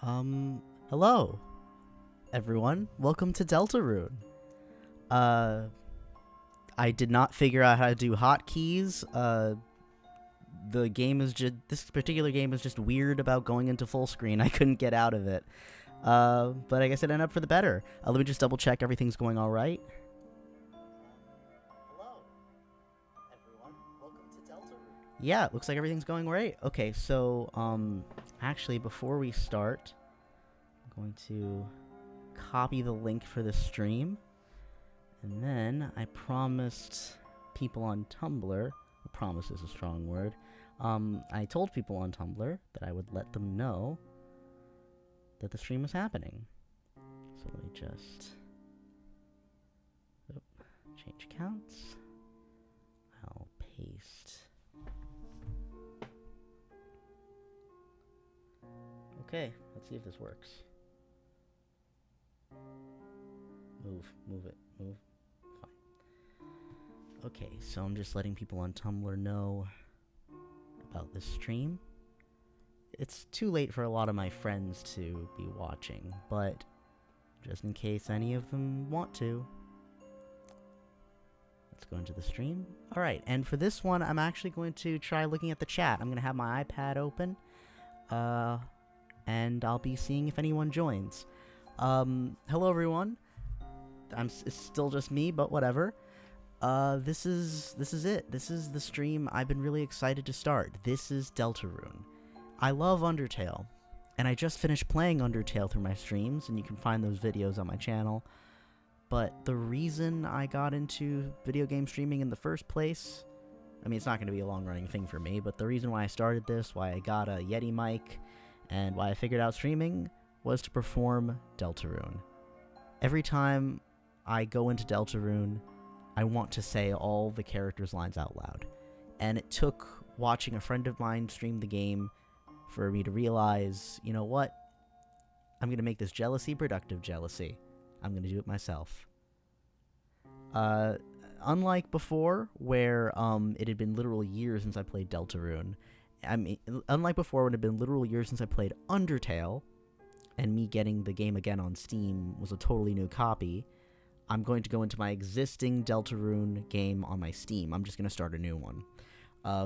Hello, everyone. Welcome to Deltarune. I did not figure out how to do hotkeys. The game is just, this particular game is just weird about going into full screen. I couldn't get out of it. But I guess it ended up for the better. Let me just double check everything's going all right. Hello, everyone. Welcome to Deltarune. Yeah, it looks like everything's going great. Okay, so, actually, before we start, I'm going to copy the link for the stream. And then I promised people on Tumblr, promise is a strong word, I told people on Tumblr that I would let them know that the stream was happening. So let me just change accounts. I'll paste. Okay, let's see if this works. Move it. Fine. Okay, so I'm just letting people on Tumblr know about this stream. It's too late for a lot of my friends to be watching, but just in case any of them want to, let's go into the stream. Alright, and for this one, I'm actually going to try looking at the chat. I'm going to have my iPad open, and I'll be seeing if anyone joins. Hello everyone. It's still just me, but whatever. This is it. This is the stream I've been really excited to start. This is Deltarune. I love Undertale, and I just finished playing Undertale through my streams, and you can find those videos on my channel. But the reason I got into video game streaming in the first place, I mean, it's not going to be a long-running thing for me, but the reason why I started this, why I got a Yeti mic, and why I figured out streaming, was to perform Deltarune. Every time I go into Deltarune, I want to say all the characters' lines out loud. And it took watching a friend of mine stream the game for me to realize, you know what? I'm going to make this jealousy productive jealousy. I'm going to do it myself. Unlike before, where it had been literal years since I played Deltarune, unlike before when it had been literal years since I played Undertale, and me getting the game again on Steam was a totally new copy, I'm going to go into my existing Deltarune game on my Steam. I'm just going to start a new one.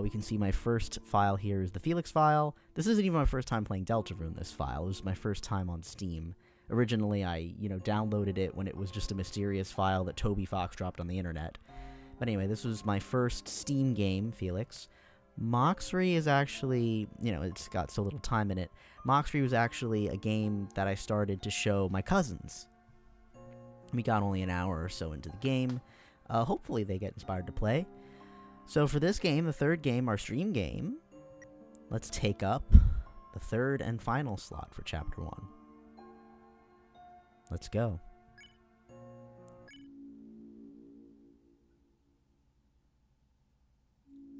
We can see my first file here is the Felix file. This isn't even my first time playing Deltarune, this file. It was my first time on Steam. Originally, I, downloaded it when it was just a mysterious file that Toby Fox dropped on the internet. But anyway, this was my first Steam game, Felix. Moxry is actually, it's got so little time in it. Moxry was actually a game that I started to show my cousins. We got only an hour or so into the game. Hopefully they get inspired to play. So for this game, the third game, our stream game, let's take up the third and final slot for Chapter 1. Let's go.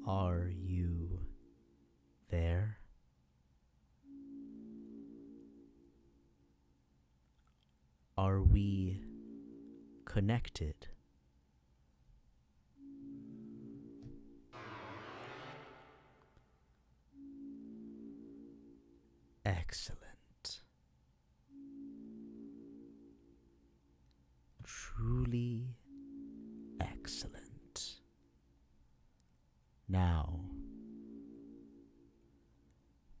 Are you there? Are we connected? Excellent. Truly excellent. Now,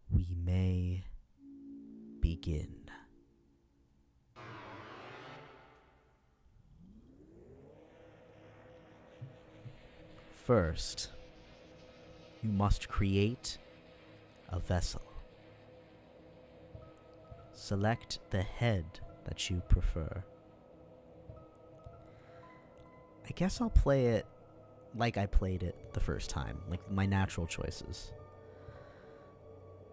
we may begin. First, you must create a vessel. Select the head that you prefer. I guess I'll play it like I played it the first time, like my natural choices.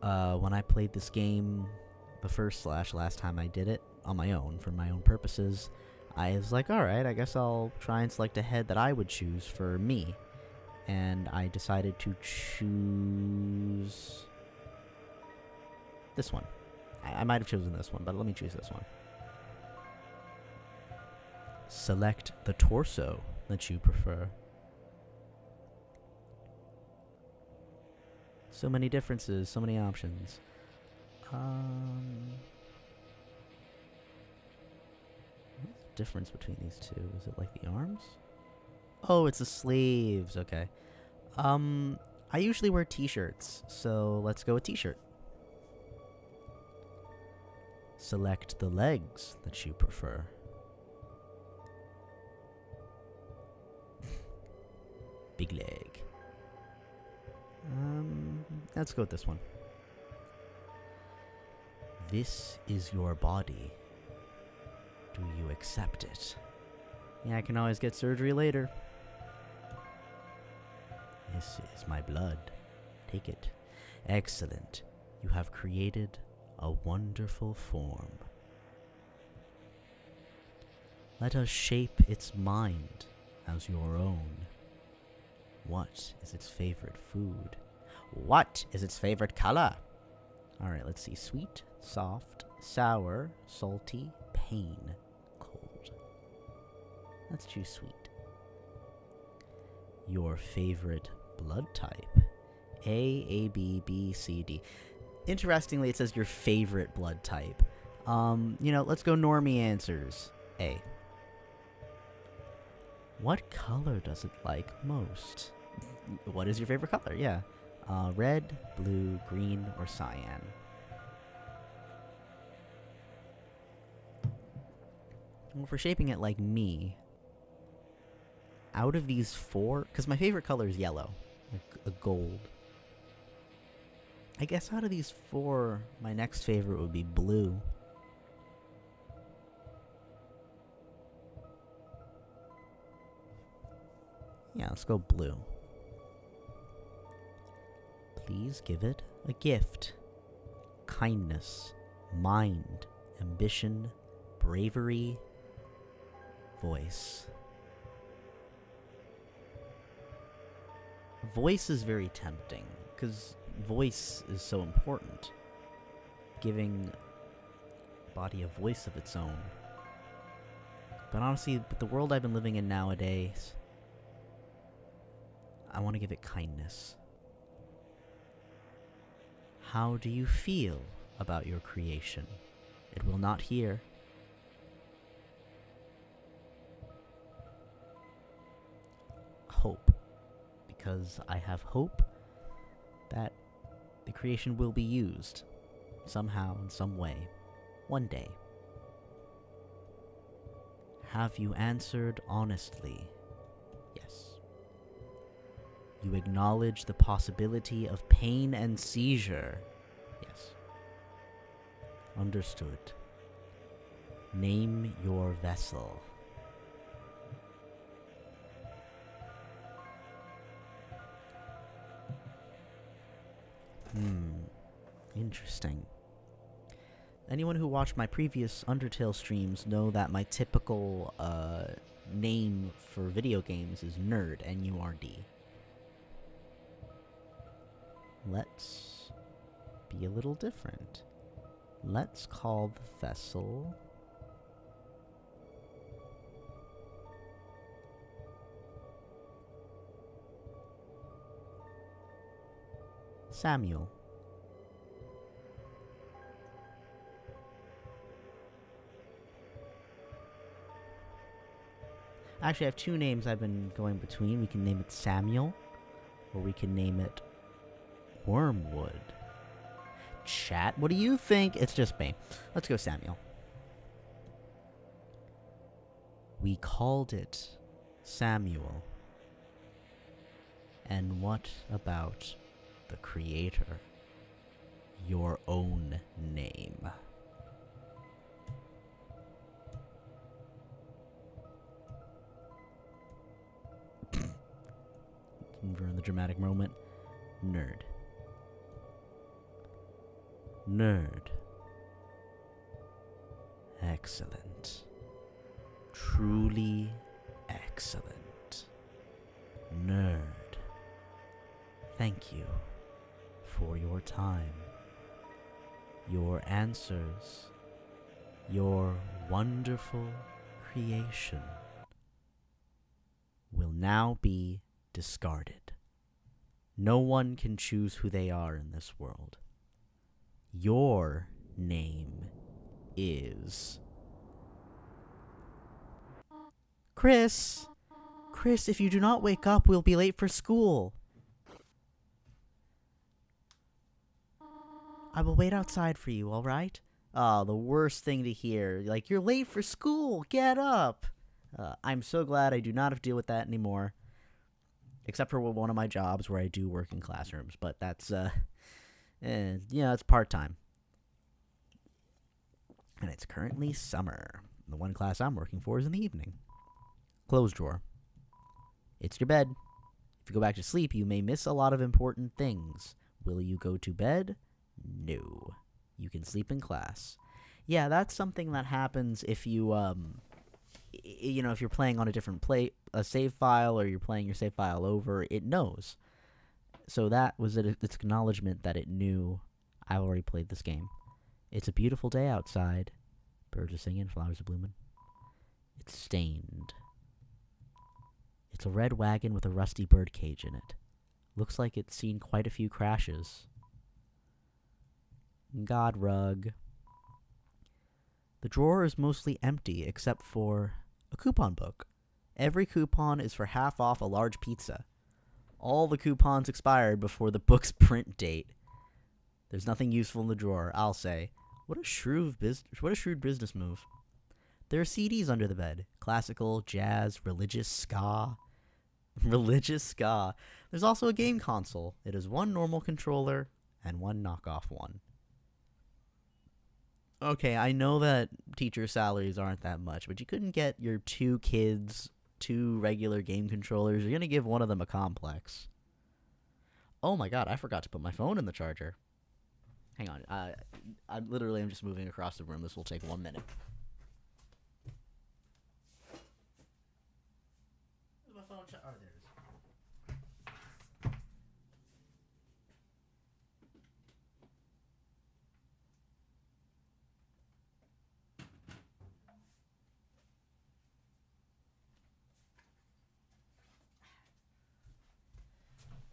When I played this game the first/last time I did it on my own, for my own purposes, I was like, alright, I guess I'll try and select a head that I would choose for me. And I decided to choose this one. I might have chosen this one, but let me choose this one. Select the torso that you prefer. So many differences, so many options. difference between these two? Is it like the arms? Oh, it's the sleeves. Okay. I usually wear t-shirts, so let's go with t-shirt. Select the legs that you prefer. Big leg. Let's go with this one. This is your body. Do you accept it? Yeah, I can always get surgery later. This is my blood. Take it. Excellent. You have created a wonderful form. Let us shape its mind as your own. What is its favorite food? What is its favorite color? Alright, let's see. Sweet, soft, sour, salty, pain, cold. Let's choose sweet. Your favorite blood type? A, B, B, C, D. Interestingly, it says your favorite blood type. Let's go normie answers. A. What color does it like most? What is your favorite color? Yeah. Red, blue, green, or cyan. Well, for shaping it like me, out of these four, because my favorite color is yellow, like a gold. I guess out of these four, my next favorite would be blue. Yeah, let's go blue. Please give it a gift. Kindness, mind, ambition, bravery, voice. Voice is very tempting, because voice is so important. Giving a body a voice of its own. But honestly, with the world I've been living in nowadays, I want to give it kindness. How do you feel about your creation? It will not hear. Hope. Because I have hope that the creation will be used somehow, in some way, one day. Have you answered honestly? Yes. You acknowledge the possibility of pain and seizure? Yes. Understood. Name your vessel. Interesting. Anyone who watched my previous Undertale streams know that my typical name for video games is Nerd, N-U-R-D. Let's be a little different. Let's call the vessel Samuel. Actually, I have two names I've been going between. We can name it Samuel, or we can name it Wormwood. Chat, what do you think? It's just me. Let's go Samuel. We called it Samuel. And what about the creator? Your own name. During the dramatic moment. Nerd. Nerd. Excellent. Truly excellent. Nerd. Thank you for your time, your answers, your wonderful creation will now be discarded. No one can choose who they are in this world. Your name is Chris! Chris, if you do not wake up, we'll be late for school. I will wait outside for you, alright? Oh, the worst thing to hear. Like, you're late for school, get up! I'm so glad I do not have to deal with that anymore. Except for one of my jobs where I do work in classrooms, but that's, it's part-time. And it's currently summer. The one class I'm working for is in the evening. Clothes drawer. It's your bed. If you go back to sleep, you may miss a lot of important things. Will you go to bed? No. You can sleep in class. Yeah, that's something that happens if you, if you're playing on a save file, or you're playing your save file over, it knows. So that was its acknowledgement that it knew I already played this game. It's a beautiful day outside. Birds are singing, flowers are blooming. It's stained. It's a red wagon with a rusty bird cage in it. Looks like it's seen quite a few crashes. God rug. The drawer is mostly empty except for a coupon book. Every coupon is for half off a large pizza. All the coupons expired before the book's print date. There's nothing useful in the drawer, I'll say. What a shrewd business move. There are CDs under the bed. Classical, jazz, religious, ska. Religious ska. There's also a game console. It has one normal controller and one knockoff one. Okay, I know that teacher salaries aren't that much, but you couldn't get your two kids two regular game controllers. You're going to give one of them a complex. Oh my god, I forgot to put my phone in the charger. Hang on. I'm just moving across the room. This will take 1 minute. Where's my phone? Oh, there it is.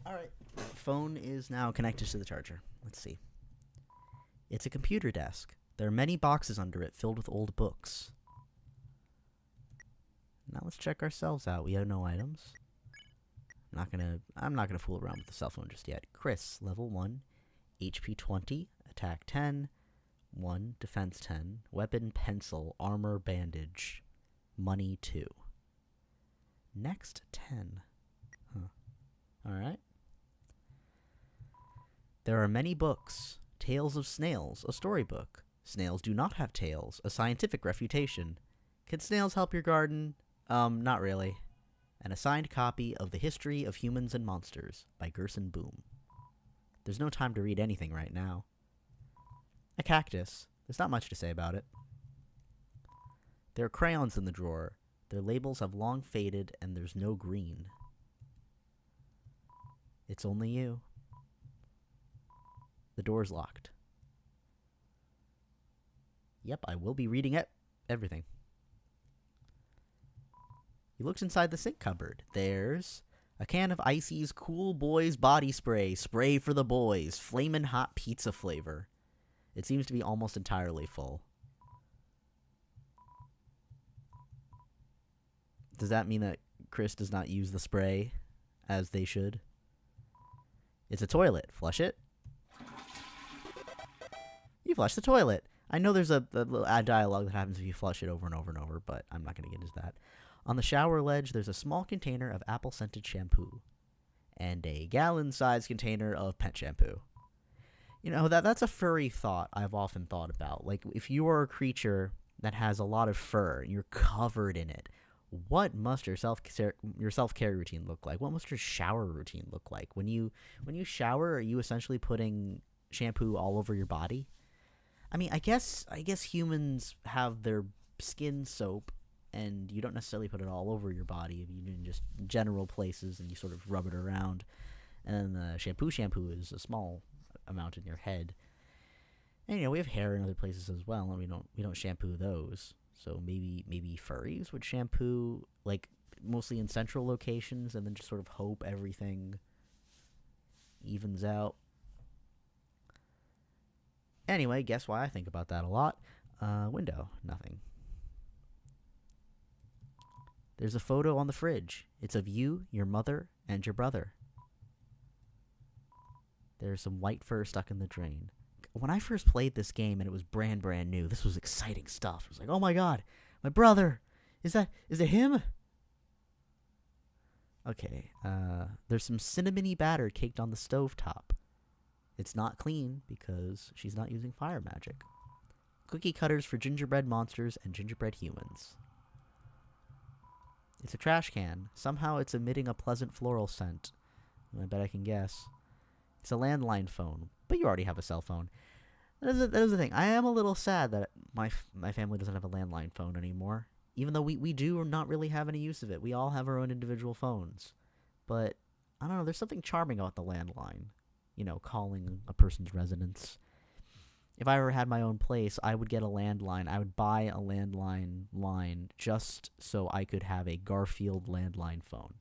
Alright. Phone is now connected to the charger. Let's see. It's a computer desk. There are many boxes under it filled with old books. Now let's check ourselves out. We have no items. I'm not gonna fool around with the cell phone just yet. Chris, level 1, HP 20, attack 10, 1, defense 10, weapon, pencil, armor, bandage, money 2. Next 10. Huh. Alright. There are many books. Tales of Snails, a storybook. Snails do not have tails, a scientific refutation. Can snails help your garden? Not really. An assigned copy of The History of Humans and Monsters by Gerson Boom. There's no time to read anything right now. A cactus. There's not much to say about it. There are crayons in the drawer. Their labels have long faded and there's no green. It's only you. The door's locked. Yep, I will be reading everything. He looks inside the sink cupboard. There's a can of Icy's Cool Boys body spray. Spray for the boys. Flamin' hot pizza flavor. It seems to be almost entirely full. Does that mean that Chris does not use the spray as they should? It's a toilet. Flush it. You flush the toilet. I know there's a dialogue that happens if you flush it over and over and over, but I'm not going to get into that. On the shower ledge, there's a small container of apple-scented shampoo and a gallon-sized container of pet shampoo. You know, that's a furry thought I've often thought about. Like, if you are a creature that has a lot of fur and you're covered in it, what must your self-care routine look like? What must your shower routine look like? When you shower, are you essentially putting shampoo all over your body? I mean, I guess humans have their skin soap, and you don't necessarily put it all over your body. You in just general places, and you sort of rub it around. And the shampoo is a small amount in your head. And we have hair in other places as well, and we don't shampoo those. So maybe furries would shampoo like mostly in central locations, and then just sort of hope everything evens out. Anyway, guess why I think about that a lot? Window, nothing. There's a photo on the fridge. It's of you, your mother, and your brother. There's some white fur stuck in the drain. When I first played this game and it was brand new, this was exciting stuff. It was like, oh my god, my brother! Is it him? Okay, there's some cinnamony batter caked on the stovetop. It's not clean because she's not using fire magic. Cookie cutters for gingerbread monsters and gingerbread humans. It's a trash can. Somehow it's emitting a pleasant floral scent. I bet I can guess. It's a landline phone, but you already have a cell phone. That is the thing. I am a little sad that my family doesn't have a landline phone anymore. Even though we do not really have any use of it. We all have our own individual phones. But, I don't know, there's something charming about the landline. You know, calling a person's residence. If I ever had my own place, I would get a landline. I would buy a landline line just so I could have a Garfield landline phone.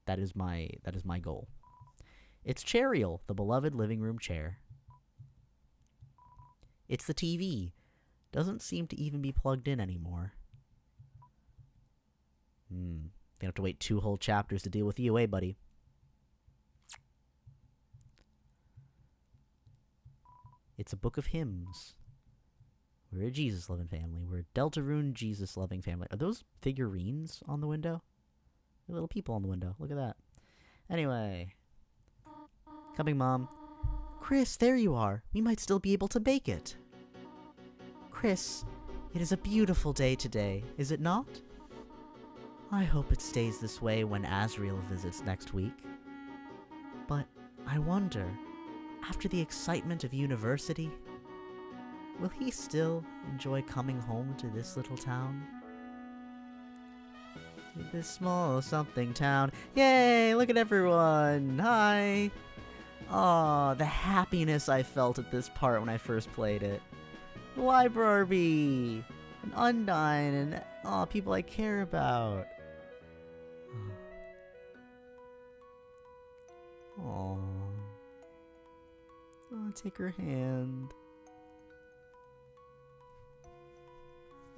That is my goal. It's Chariel, the beloved living room chair. It's the TV. Doesn't seem to even be plugged in anymore. Gonna have to wait 2 whole chapters to deal with you, eh, buddy? It's a book of hymns. We're a Jesus-loving family. We're a Deltarune Jesus-loving family. Are those figurines on the window? They're little people on the window. Look at that. Anyway. Coming, Mom. Chris, there you are. We might still be able to bake it. Chris, it is a beautiful day today, is it not? I hope it stays this way when Asriel visits next week. But I wonder, after the excitement of university, will he still enjoy coming home to this little town? To this small something town. Yay, look at everyone. Hi. Aw, the happiness I felt at this part when I first played it. Library, and Undyne, and people I care about. Aww. Oh, take her hand.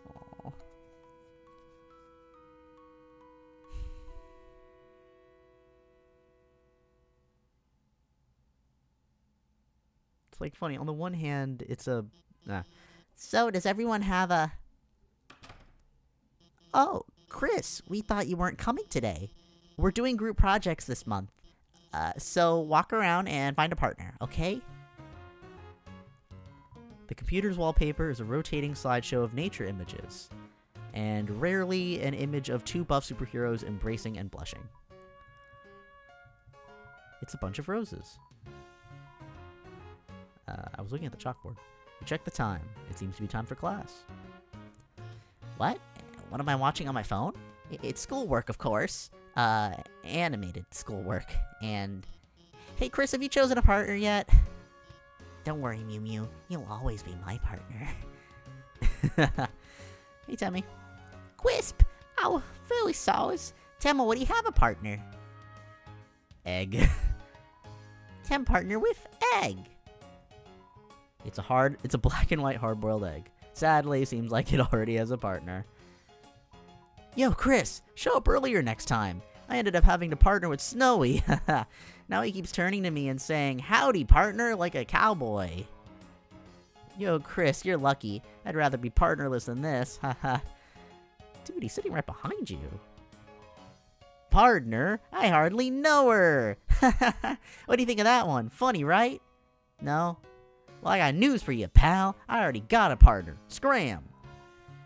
Aww. It's like funny. On the one hand, it's a... So, does everyone have a... Oh, Chris, we thought you weren't coming today. We're doing group projects this month. So walk around and find a partner, okay? The computer's wallpaper is a rotating slideshow of nature images, and rarely an image of 2 buff superheroes embracing and blushing. It's a bunch of roses. I was looking at the chalkboard. You check the time. It seems to be time for class. What? What am I watching on my phone? It's schoolwork, of course. Animated schoolwork. And... Hey, Chris, have you chosen a partner yet? Don't worry, Mew Mew. You'll always be my partner. Hey, Temmie. Quisp! Oh, really sauce. Temma, what do you have a partner? Egg. Tem partner with egg. It's a black and white hard-boiled egg. Sadly, seems like it already has a partner. Yo, Chris, show up earlier next time. I ended up having to partner with Snowy. Now he keeps turning to me and saying, howdy, partner, like a cowboy. Yo, Chris, you're lucky. I'd rather be partnerless than this. Haha. Dude, he's sitting right behind you. Partner? I hardly know her. What do you think of that one? Funny, right? No? Well, I got news for you, pal. I already got a partner. Scram!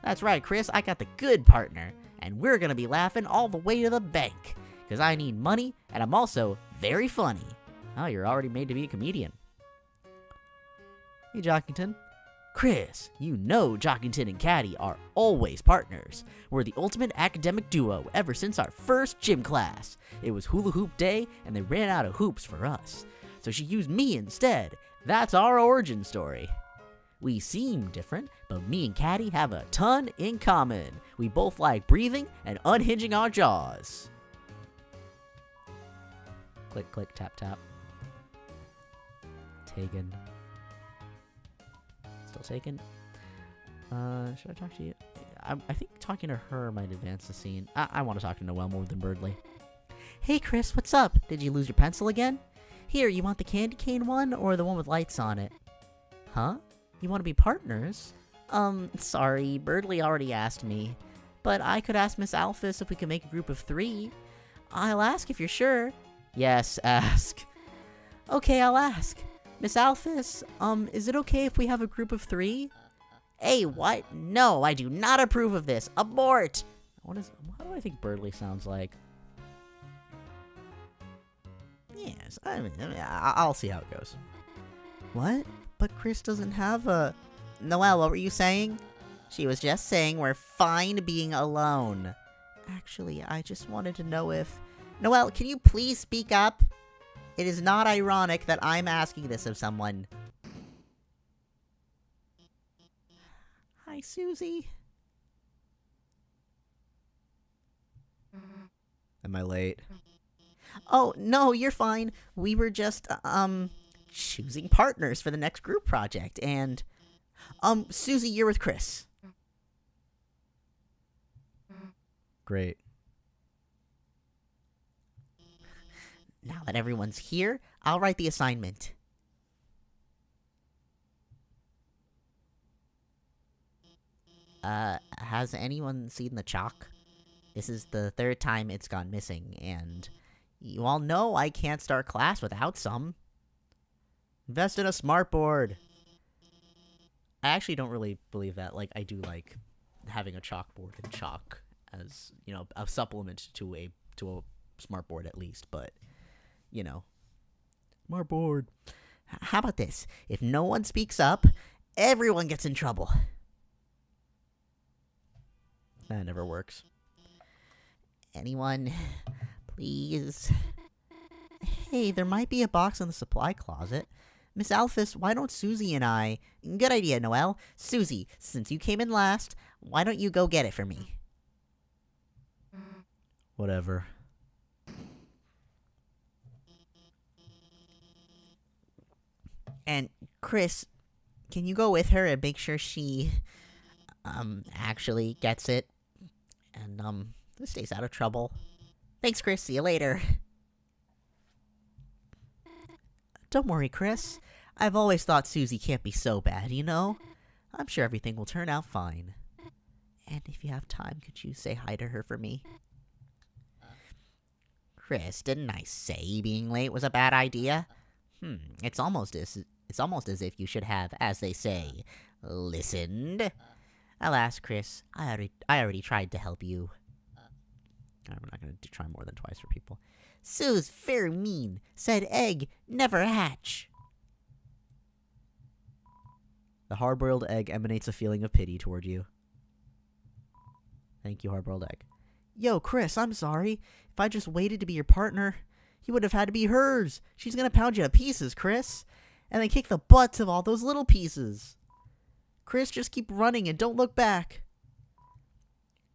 That's right, Chris. I got the good partner. And we're gonna be laughing all the way to the bank. Because I need money, and I'm also very funny. Oh, you're already made to be a comedian. Hey, Jockington. Chris, you know Jockington and Caddy are always partners. We're the ultimate academic duo ever since our first gym class. It was hula hoop day, and they ran out of hoops for us. So she used me instead. That's our origin story. We seem different, but me and Caddy have a ton in common. We both like breathing and unhinging our jaws. Click, click, tap, tap. Taken. Still taken. Should I talk to you? I think talking to her might advance the scene. I want to talk to Noelle more than Birdley. Hey, Chris, what's up? Did you lose your pencil again? Here, you want the candy cane one or the one with lights on it? Huh? You want to be partners? Sorry, Birdley already asked me. But I could ask Miss Alphys if we could make a group of 3. I'll ask if you're sure. Yes, ask. Okay, I'll ask. Miss Alphys, is it okay if we have a group of 3? Hey, what? No, I do not approve of this. Abort! How do I think Birdley sounds like? Yes, I'll see how it goes. What? But Chris doesn't have a... Noelle, what were you saying? She was just saying we're fine being alone. Actually, I just wanted to know if... Noelle, can you please speak up? It is not ironic that I'm asking this of someone. Hi, Susie. Am I late? Oh, no, you're fine. We were just, choosing partners for the next group project, and... Susie, you're with Chris. Great. Now that everyone's here, I'll write the assignment. Has anyone seen the chalk? This is the 3rd time it's gone missing, and you all know I can't start class without some. Invest in a smartboard! I actually don't really believe that. Like, I do like having a chalkboard and chalk as, you know, a supplement to a smartboard at least, but, you know. Smartboard. How about this? If no one speaks up, everyone gets in trouble. That never works. Anyone, please? Hey, there might be a box in the supply closet. Miss Alphys, why don't Susie and I... Good idea, Noelle. Susie, since you came in last, why don't you go get it for me? Whatever. And, Chris, can you go with her and make sure she, actually gets it? And, stays out of trouble. Thanks, Chris. See you later. Don't worry, Chris. I've always thought Susie can't be so bad, you know? I'm sure everything will turn out fine. And if you have time, could you say hi to her for me? Chris, didn't I say being late was a bad idea? It's almost as if you should have, as they say, listened. Alas, Chris, I already tried to help you. I'm not going to try more than twice for people. Sue's very mean. Said egg never hatch. The hard-boiled egg emanates a feeling of pity toward you. Thank you, hard-boiled egg. Yo, Chris, I'm sorry. If I just waited to be your partner, you would have had to be hers. She's gonna pound you to pieces, Chris. And then kick the butts of all those little pieces. Chris, just keep running and don't look back.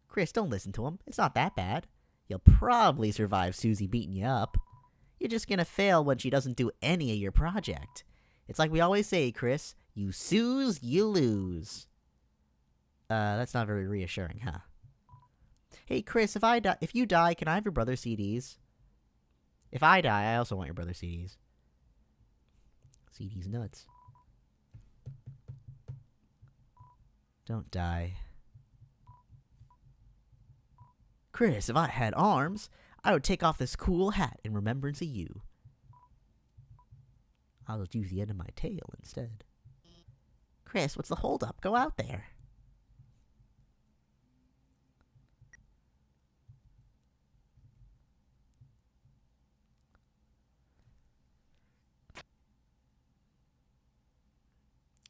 Chris, don't listen to him. It's not that bad. You'll probably survive Susie beating you up. You're just gonna fail when she doesn't do any of your project. It's like we always say, Chris. You snooze, you lose. That's not very reassuring, huh? Hey, Chris, if you die, can I have your brother's CDs? If I die, I also want your brother's CDs. CDs nuts. Don't die. Chris, if I had arms, I would take off this cool hat in remembrance of you. I'll just use the end of my tail instead. Chris, what's the holdup? Go out there.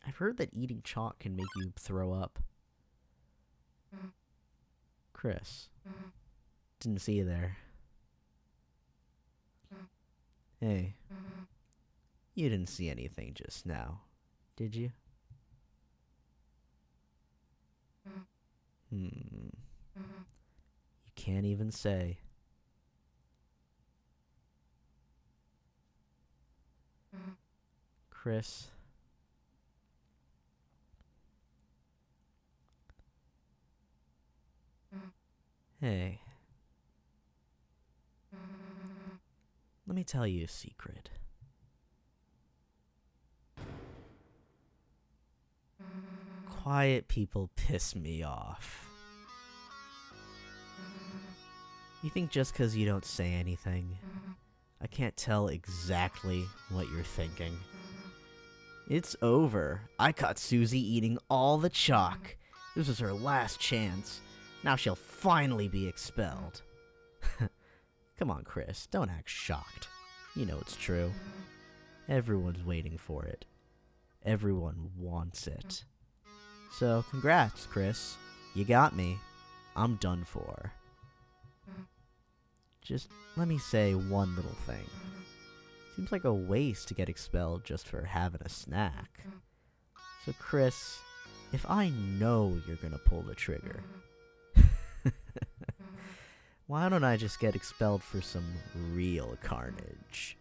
I've heard that eating chalk can make you throw up. Chris. Didn't see you there. Hey. You didn't see anything just now, did you? You can't even say. Chris. Hey. Let me tell you a secret. Quiet people piss me off. You think just 'cause you don't say anything, I can't tell exactly what you're thinking? It's over. I caught Susie eating all the chalk. This was her last chance. Now she'll finally be expelled. Come on, Chris, don't act shocked. You know it's true. Everyone's waiting for it. Everyone wants it. So, congrats, Chris. You got me. I'm done for. Just let me say one little thing. Seems like a waste to get expelled just for having a snack. So, Chris, if I know you're gonna pull the trigger, why don't I just get expelled for some real carnage?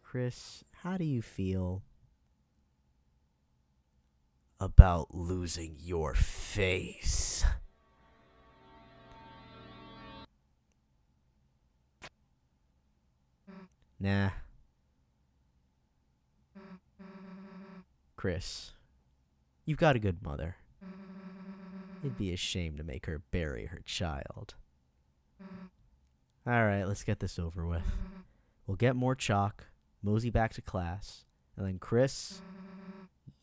Chris, how do you feel about losing your face? Nah. Chris, you've got a good mother. It'd be a shame to make her bury her child. Alright, let's get this over with. We'll get more chalk, mosey back to class, and then Chris,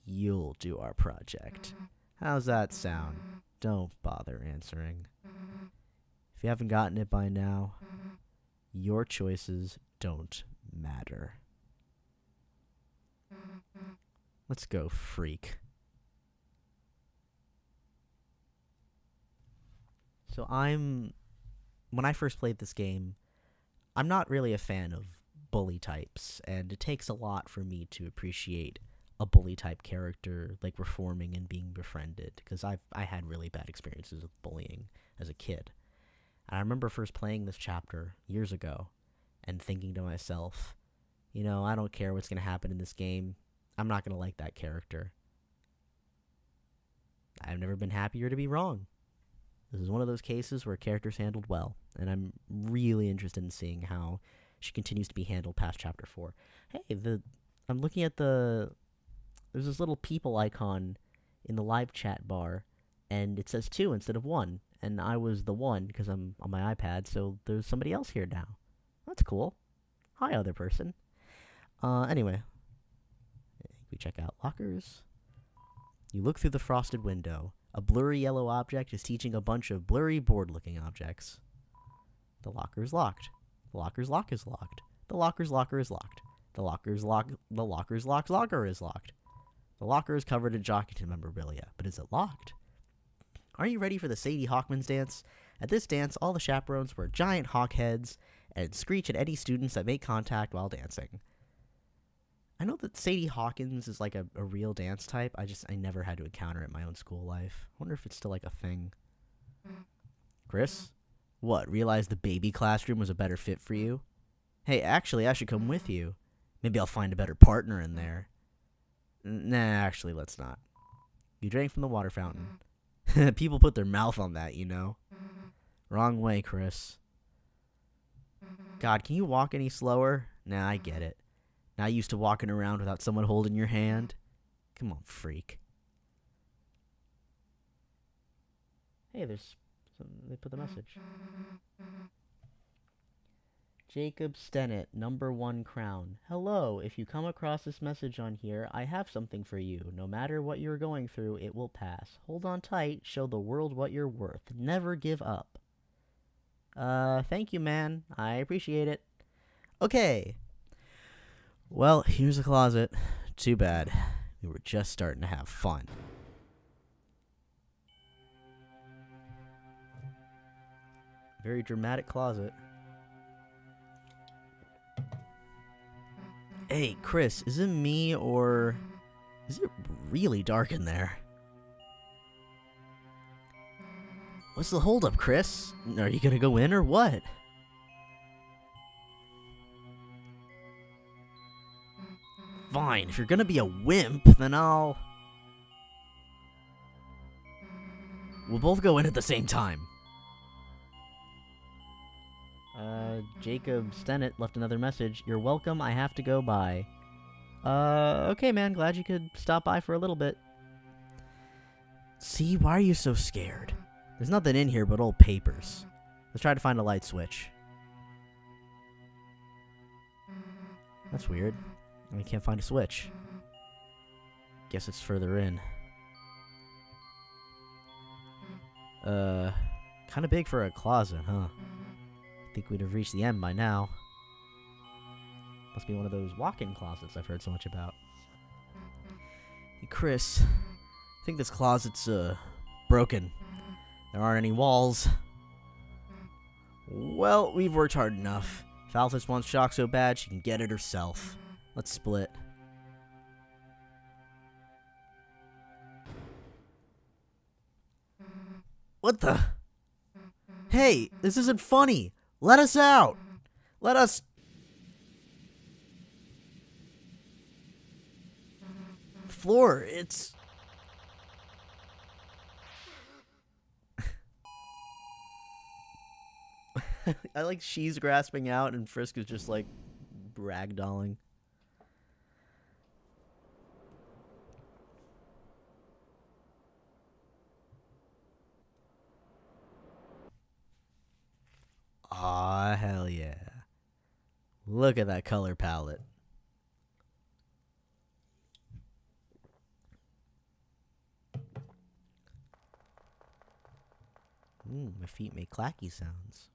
you'll do our project. How's that sound? Don't bother answering. If you haven't gotten it by now, your choices don't matter. Let's go, freak. So when I first played this game, I'm not really a fan of bully types, and it takes a lot for me to appreciate a bully type character like reforming and being befriended, because I had really bad experiences with bullying as a kid. And I remember first playing this chapter years ago and thinking to myself, you know, I don't care what's going to happen in this game. I'm not going to like that character. I've never been happier to be wrong. This is one of those cases where a character's handled well, and I'm really interested in seeing how she continues to be handled past chapter 4. Hey, I'm looking at there's this little people icon in the live chat bar, and it says 2 instead of 1, and I was the 1 because I'm on my iPad, so there's somebody else here now. That's cool. Hi, other person. Anyway, we check out lockers. You look through the frosted window. A blurry yellow object is teaching a bunch of blurry bored-looking objects. The locker is locked. The locker's lock is locked. The locker's locker is locked. The locker's locker is locked. The locker is covered in Jockington memorabilia, but is it locked? Are you ready for the Sadie Hawkman's dance? At this dance, all the chaperones wear giant hawk heads and screech at any students that make contact while dancing. I know that Sadie Hawkins is like a real dance type. I never had to encounter it in my own school life. I wonder if it's still like a thing. Chris? What, realize the baby classroom was a better fit for you? Hey, actually, I should come with you. Maybe I'll find a better partner in there. Nah, actually, let's not. You drank from the water fountain. People put their mouth on that, you know. Wrong way, Chris. God, can you walk any slower? Nah, I get it. Not used to walking around without someone holding your hand? Come on, freak. Hey, they put the message. Jacob Stennett, number 1 crown. Hello, if you come across this message on here, I have something for you. No matter what you're going through, it will pass. Hold on tight, show the world what you're worth. Never give up. Thank you, man. I appreciate it. Okay. Well, here's the closet. Too bad. We were just starting to have fun. Very dramatic closet. Hey, Chris, is it me or is it really dark in there? What's the holdup, Chris? Are you gonna go in or what? Fine, if you're gonna be a wimp, then we'll both go in at the same time. Jacob Stennett left another message. You're welcome, I have to go by. Okay, man, glad you could stop by for a little bit. See, why are you so scared? There's nothing in here but old papers. Let's try to find a light switch. That's weird. I can't find a switch. Guess it's further in. Kind of big for a closet, huh? Think we'd have reached the end by now. Must be one of those walk-in closets I've heard so much about. Hey, Chris. I think this closet's, broken. There aren't any walls. Well, we've worked hard enough. If Alphys wants shock so bad, she can get it herself. Let's split. What the? Hey, this isn't funny. Let us out. Let us... Floor, it's... I like she's grasping out and Frisk is just like ragdolling. Aw, hell yeah. Look at that color palette. My feet make clacky sounds.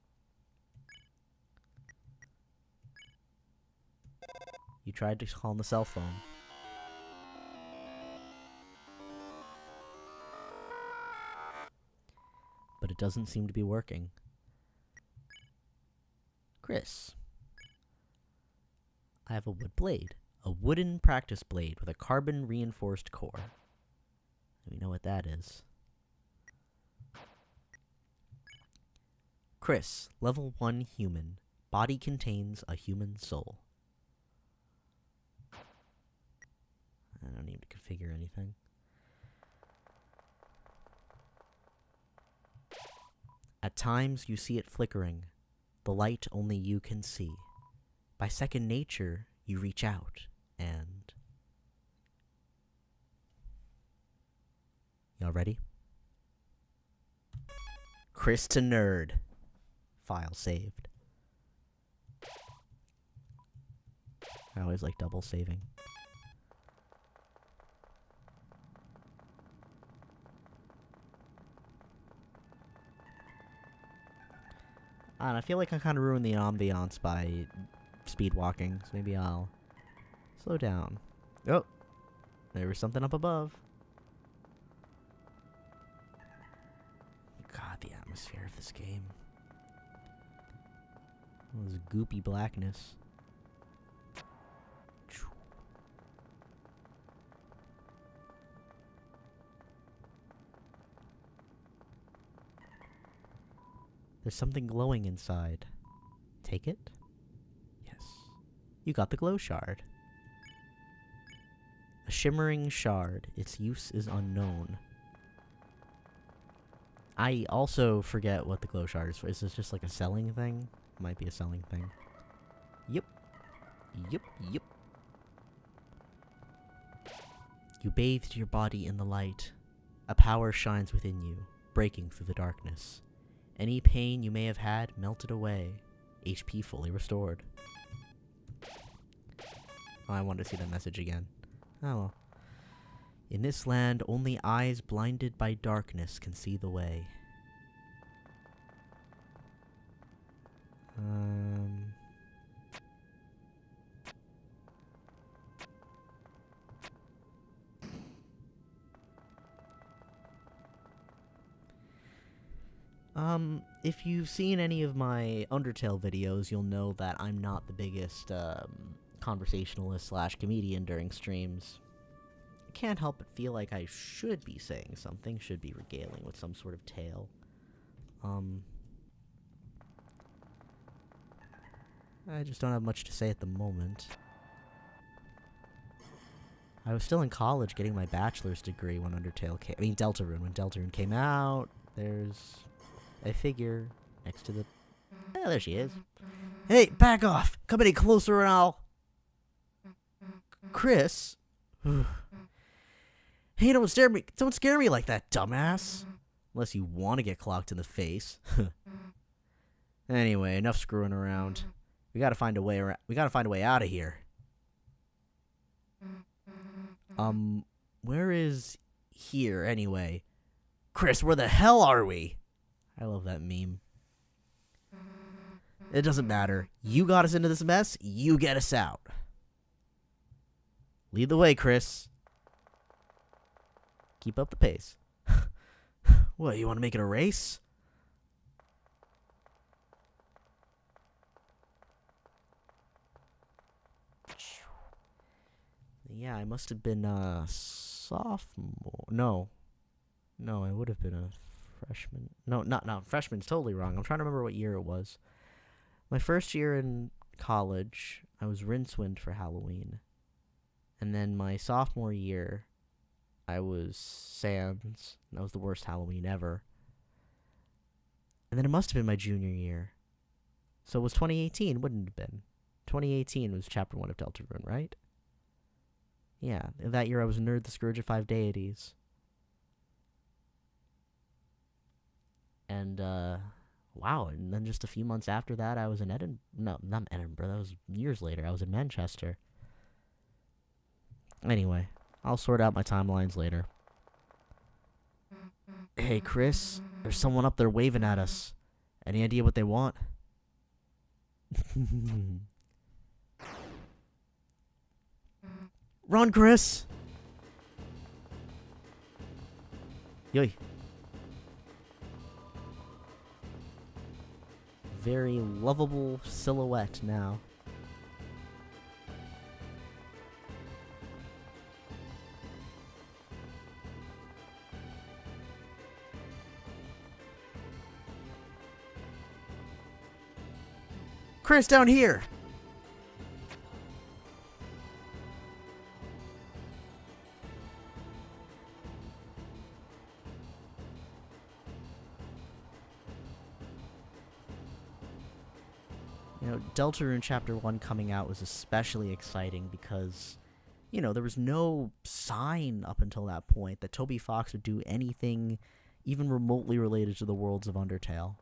You tried to call on the cell phone. But it doesn't seem to be working. Chris. I have a wood blade. A wooden practice blade with a carbon reinforced core. We know what that is. Chris, level 1 human. Body contains a human soul. I don't need to configure anything. At times you see it flickering, the light only you can see. By second nature, you reach out and... Y'all ready? Chris to nerd. File saved. I always like double saving. I feel like I kind of ruined the ambiance by speed walking, so maybe I'll slow down. Oh, there was something up above. God, the atmosphere of this game. All this goopy blackness. There's something glowing inside. Take it? Yes. You got the glow shard. A shimmering shard. Its use is unknown. I also forget what the glow shard is for. Is this just like a selling thing? Might be a selling thing. Yep. Yep, yep. You bathed your body in the light. A power shines within you, breaking through the darkness. Any pain you may have had melted away. HP fully restored. Oh, I wanted to see that message again. Oh well. In this land, only eyes blinded by darkness can see the way. If you've seen any of my Undertale videos, you'll know that I'm not the biggest, conversationalist slash comedian during streams. I can't help but feel like I should be saying something, should be regaling with some sort of tale. I just don't have much to say at the moment. I was still in college getting my bachelor's degree when Deltarune. When Deltarune came out, there's a figure next to the... Oh, there she is. Hey, back off! Come any closer and I'll... Chris? Hey, don't scare me like that, dumbass. Unless you want to get clocked in the face. Anyway, enough screwing around. We gotta find a way out of here. Where is here anyway? Chris, where the hell are we? I love that meme. It doesn't matter. You got us into this mess, you get us out. Lead the way, Chris. Keep up the pace. What, you want to make it a race? Yeah, I must have been a sophomore. No, I would have been a freshman. No, freshman's totally wrong. I'm trying to remember what year it was. My first year in college, I was Rincewind for Halloween. And then my sophomore year, I was Sans. That was the worst Halloween ever. And then it must have been my junior year. So it was 2018, wouldn't it have been? 2018 was Chapter 1 of Deltarune, right? Yeah, that year I was Nerd the Scourge of Five Deities. And, wow, and then just a few months after that, I was in No, not Edinburgh, that was years later. I was in Manchester. Anyway, I'll sort out my timelines later. Hey, Chris, there's someone up there waving at us. Any idea what they want? Run, Chris! Yoy. Very lovable silhouette now. Chris, down here! You know, Deltarune Chapter 1 coming out was especially exciting because, you know, there was no sign up until that point that Toby Fox would do anything even remotely related to the worlds of Undertale.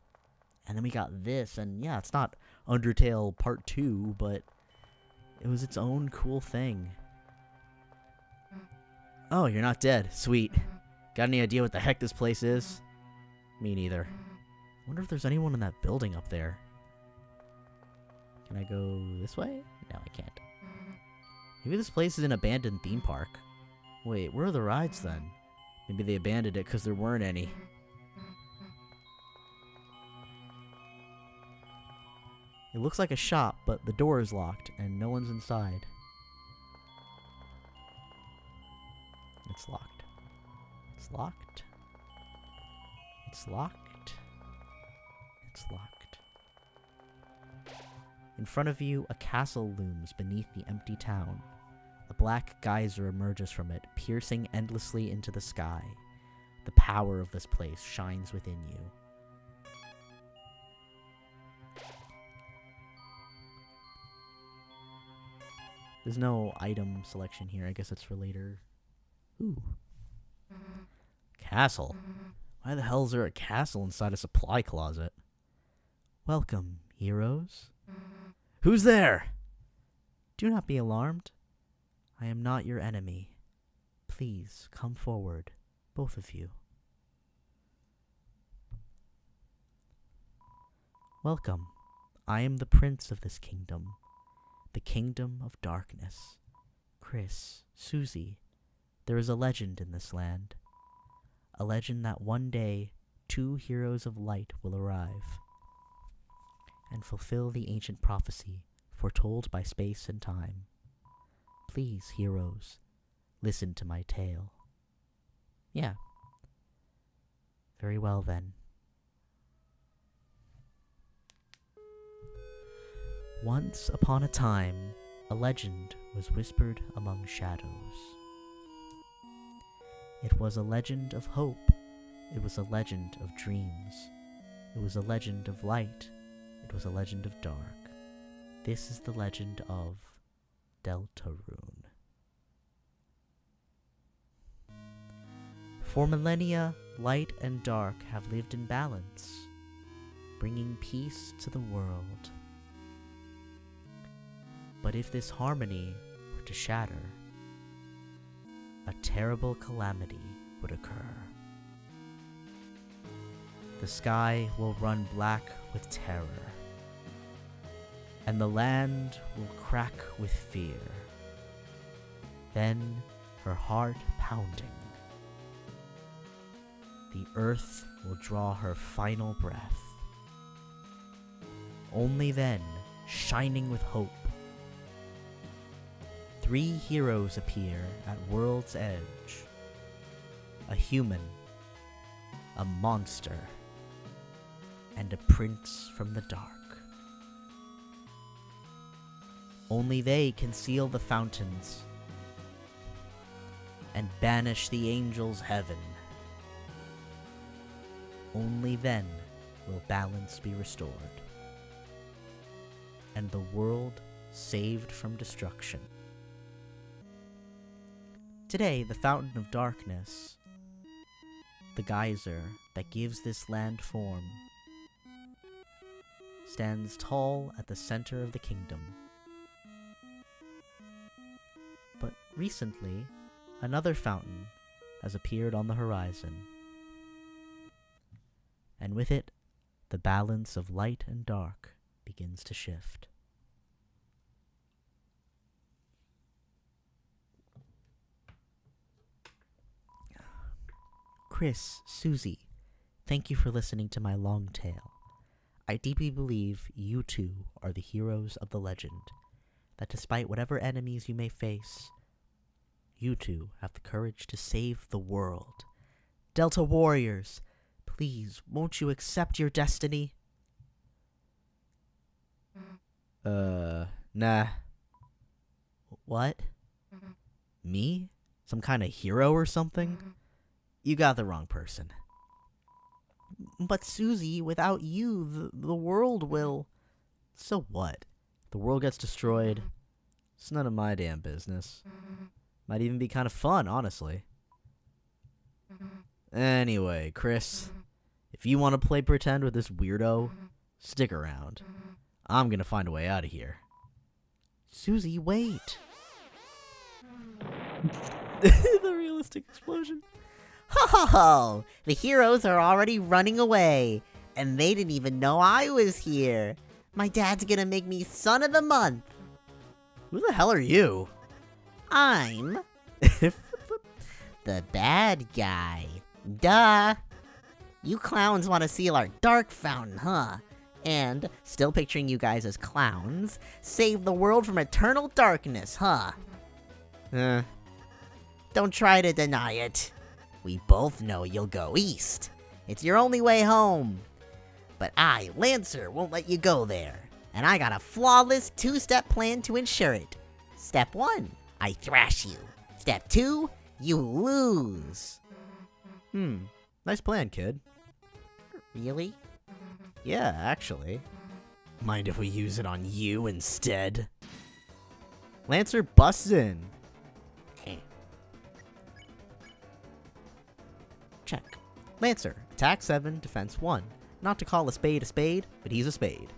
And then we got this, and yeah, it's not Undertale Part 2, but it was its own cool thing. Oh, you're not dead. Sweet. Got any idea what the heck this place is? Me neither. Wonder if there's anyone in that building up there. Can I go this way? No, I can't. Maybe this place is an abandoned theme park. Wait, where are the rides then? Maybe they abandoned it because there weren't any. It looks like a shop, but the door is locked and no one's inside. It's locked. It's locked. It's locked. It's locked. In front of you, a castle looms beneath the empty town. A black geyser emerges from it, piercing endlessly into the sky. The power of this place shines within you. There's no item selection here. I guess it's for later. Ooh. Castle. Why the hell is there a castle inside a supply closet? Welcome, heroes. Who's there? Do not be alarmed. I am not your enemy. Please, come forward, both of you. Welcome. I am the prince of this kingdom. The kingdom of darkness. Chris, Susie, there is a legend in this land. A legend that one day, 2 heroes of light will arrive and fulfill the ancient prophecy foretold by space and time. Please, heroes, listen to my tale. Yeah. Very well then. Once upon a time, a legend was whispered among shadows. It was a legend of hope. It was a legend of dreams. It was a legend of light. It was a legend of dark. This is the legend of Deltarune. For millennia, light and dark have lived in balance, bringing peace to the world. But if this harmony were to shatter, a terrible calamity would occur. The sky will run black with terror, and the land will crack with fear. Then, her heart pounding, the earth will draw her final breath. Only then, shining with hope, 3 heroes appear at world's edge. A human, a monster, and a prince from the dark. Only they can seal the fountains and banish the angels' heaven. Only then will balance be restored, and the world saved from destruction. Today, the Fountain of Darkness, the geyser that gives this land form, stands tall at the center of the kingdom. But recently, another fountain has appeared on the horizon, and with it, the balance of light and dark begins to shift. Chris, Susie, thank you for listening to my long tale. I deeply believe you two are the heroes of the legend, that despite whatever enemies you may face, you two have the courage to save the world. Delta Warriors, please, won't you accept your destiny? Nah. What? Me? Some kind of hero or something? You got the wrong person. But Susie, without you, the world will... So what? The world gets destroyed. It's none of my damn business. Might even be kind of fun, honestly. Anyway, Chris, if you want to play pretend with this weirdo, stick around. I'm gonna find a way out of here. Susie, wait! The realistic explosion. Ho ho ho! The heroes are already running away, and they didn't even know I was here. My dad's gonna make me son of the month. Who the hell are you? I'm the bad guy. Duh! You clowns want to seal our dark fountain, huh? And, still picturing you guys as clowns, save the world from eternal darkness, huh? Don't try to deny it. We both know you'll go east. It's your only way home. But I, Lancer, won't let you go there. And I got a flawless 2-step plan to ensure it. Step 1, I thrash you. Step 2, you lose. Nice plan, kid. Really? Yeah, actually. Mind if we use it on you instead? Lancer busts in. Check. Lancer, attack 7, defense 1. Not to call a spade, but he's a spade.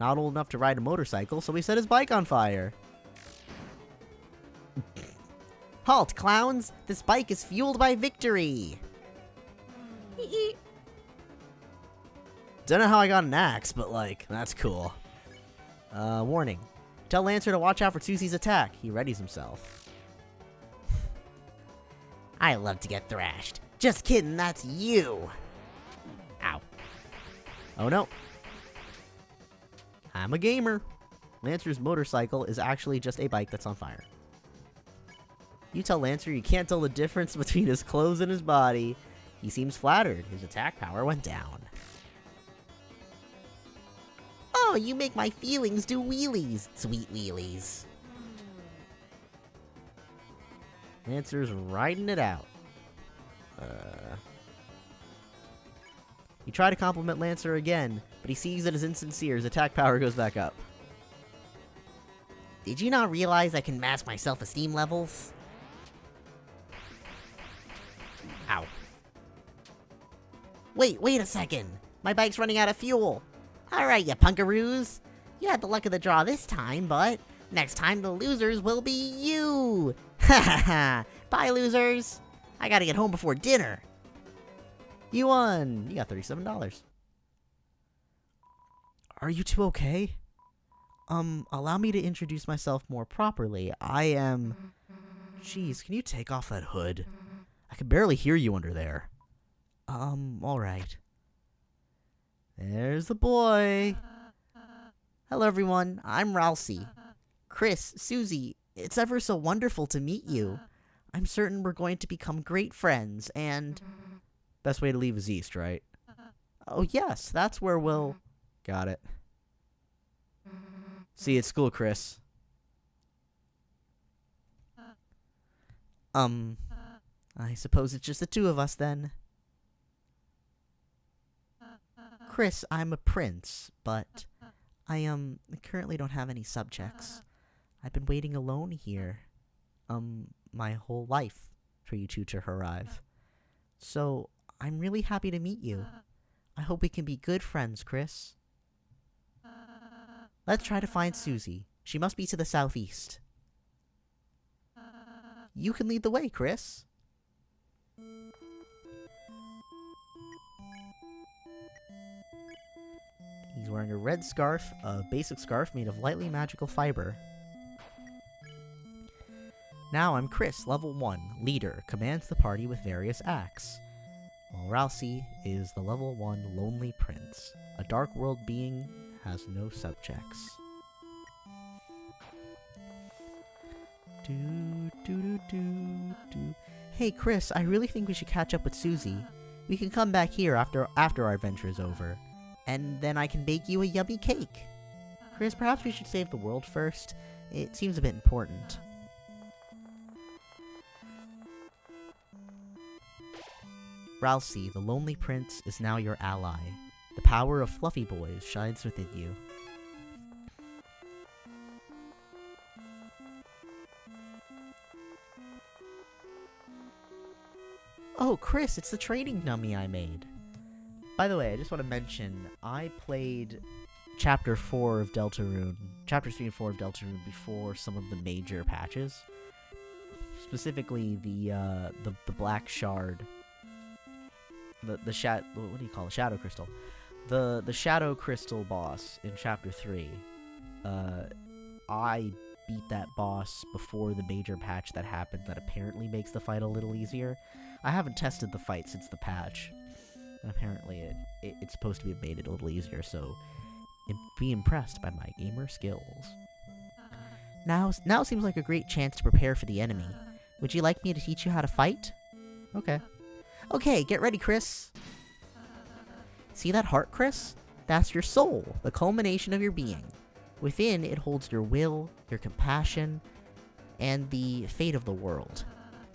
Not old enough to ride a motorcycle, so he set his bike on fire. Halt, clowns! This bike is fueled by victory! Don't know how I got an axe, but like, that's cool. Warning. Tell Lancer to watch out for Susie's attack. He readies himself. I love to get thrashed. Just kidding, that's you! Ow. Oh no. I'm a gamer. Lancer's motorcycle is actually just a bike that's on fire. You tell Lancer you can't tell the difference between his clothes and his body. He seems flattered. His attack power went down. Oh, you make my feelings do wheelies, sweet wheelies. Lancer's riding it out. You try to compliment Lancer again, but he sees it as insincere. His attack power goes back up. Did you not realize I can mask my self-esteem levels? Ow. Wait a second! My bike's running out of fuel! Alright, you punkaroos! You had the luck of the draw this time, but next time the losers will be you! Ha ha ha! Bye, losers! I gotta get home before dinner! You won! You got $37. Are you two okay? Allow me to introduce myself more properly. I am... Jeez, can you take off that hood? I can barely hear you under there. Alright. There's the boy. Hello, everyone. I'm Ralsei. Chris, Susie, it's ever so wonderful to meet you. I'm certain we're going to become great friends, and... Best way to leave is east, right? Oh, yes, that's where we'll... Got it. See you at school, Chris. I suppose it's just the two of us, then. Chris, I'm a prince, but I currently don't have any subjects. I've been waiting alone here, my whole life for you two to arrive. So, I'm really happy to meet you. I hope we can be good friends, Chris. Let's try to find Susie. She must be to the southeast. You can lead the way, Chris. He's wearing a red scarf, a basic scarf made of lightly magical fiber. Now I'm Chris, level 1, leader, commands the party with various acts. While Ralsei is the level 1 lonely prince, a dark world being, has no subjects. Hey Chris, I really think we should catch up with Susie. We can come back here after our adventure is over. And then I can bake you a yummy cake. Chris, perhaps we should save the world first. It seems a bit important. Ralsei, the lonely prince, is now your ally. The power of fluffy boys shines within you. Oh, Chris, it's the training dummy I made. By the way, I just want to mention, I played Chapter 4 of Deltarune, Chapters 3 and 4 of Deltarune before some of the major patches. Specifically, the Black Shard. What do you call it? Shadow Crystal. The Shadow Crystal boss in Chapter 3. I beat that boss before the major patch that happened that apparently makes the fight a little easier. I haven't tested the fight since the patch. And apparently it's supposed to be made it a little easier, so be impressed by my gamer skills. Now seems like a great chance to prepare for the enemy. Would you like me to teach you how to fight? Okay. Okay, get ready, Chris. See that heart, Chris? That's your soul, the culmination of your being. Within, it holds your will, your compassion, and the fate of the world.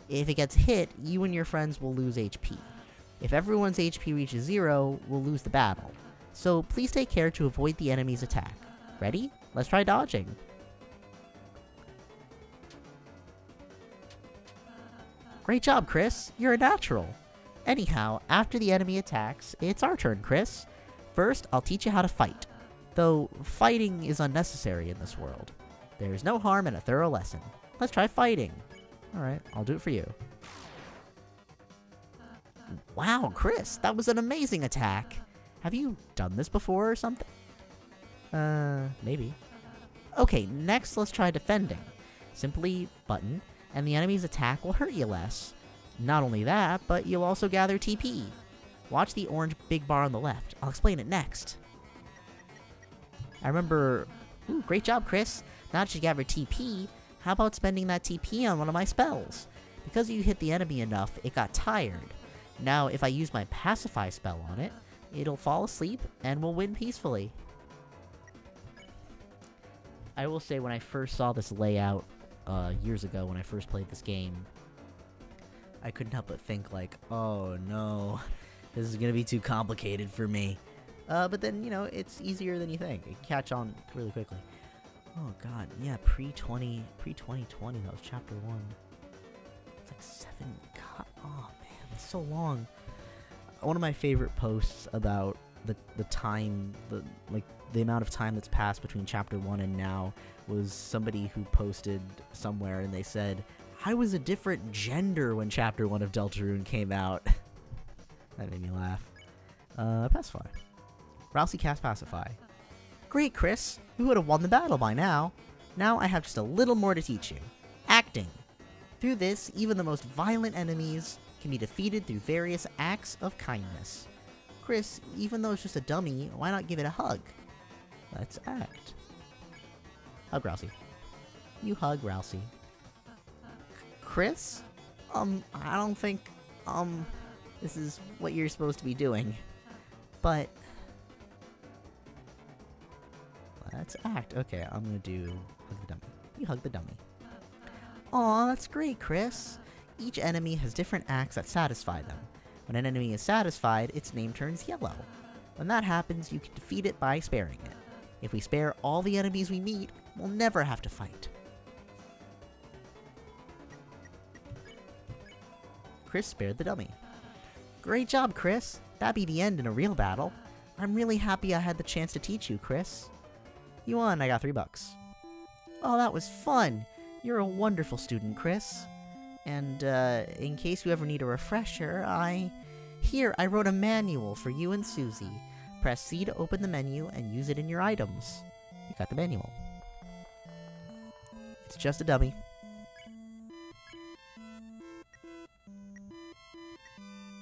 If it gets hit, you and your friends will lose HP. If everyone's HP reaches 0, we'll lose the battle. So please take care to avoid the enemy's attack. Ready? Let's try dodging. Great job, Chris. You're a natural. Anyhow, after the enemy attacks, it's our turn, Chris. First, I'll teach you how to fight. Though, fighting is unnecessary in this world. There's no harm in a thorough lesson. Let's try fighting. Alright, I'll do it for you. Wow, Chris, that was an amazing attack. Have you done this before or something? Maybe. Okay, next let's try defending. Simply button, and the enemy's attack will hurt you less. Not only that, but you'll also gather TP. Watch the orange big bar on the left. I'll explain it next. I remember... Ooh, great job, Chris. Now that you gather TP, how about spending that TP on one of my spells? Because you hit the enemy enough, it got tired. Now, if I use my Pacify spell on it, it'll fall asleep and we'll win peacefully. I will say, when I first saw this layout years ago when I first played this game, I couldn't help but think like, oh no, this is gonna be too complicated for me. But then, you know, it's easier than you think. It can catch on really quickly. Oh god, yeah, pre-2020, that was chapter 1. It's like 7, god, oh man, that's so long. One of my favorite posts about the time, the amount of time that's passed between chapter 1 and now was somebody who posted somewhere and they said, I was a different gender when chapter 1 of Deltarune came out. That made me laugh. Pacify. Rousey cast Pacify. Great, Chris. You would have won the battle by now. Now I have just a little more to teach you. Acting. Through this, even the most violent enemies can be defeated through various acts of kindness. Chris, even though it's just a dummy, why not give it a hug? Let's act. Hug Rousey. You hug Rousey. Chris? I don't think, this is what you're supposed to be doing. But let's act. Okay, I'm gonna do hug the dummy. You hug the dummy. Aw, that's great, Chris. Each enemy has different acts that satisfy them. When an enemy is satisfied, its name turns yellow. When that happens, you can defeat it by sparing it. If we spare all the enemies we meet, we'll never have to fight. Chris spared the dummy. Great job, Chris. That'd be the end in a real battle. I'm really happy I had the chance to teach you, Chris. You won, I got $3. Oh, that was fun. You're a wonderful student, Chris. And, in case you ever need a refresher, I wrote a manual for you and Susie. Press C to open the menu and use it in your items. You got the manual. It's just a dummy.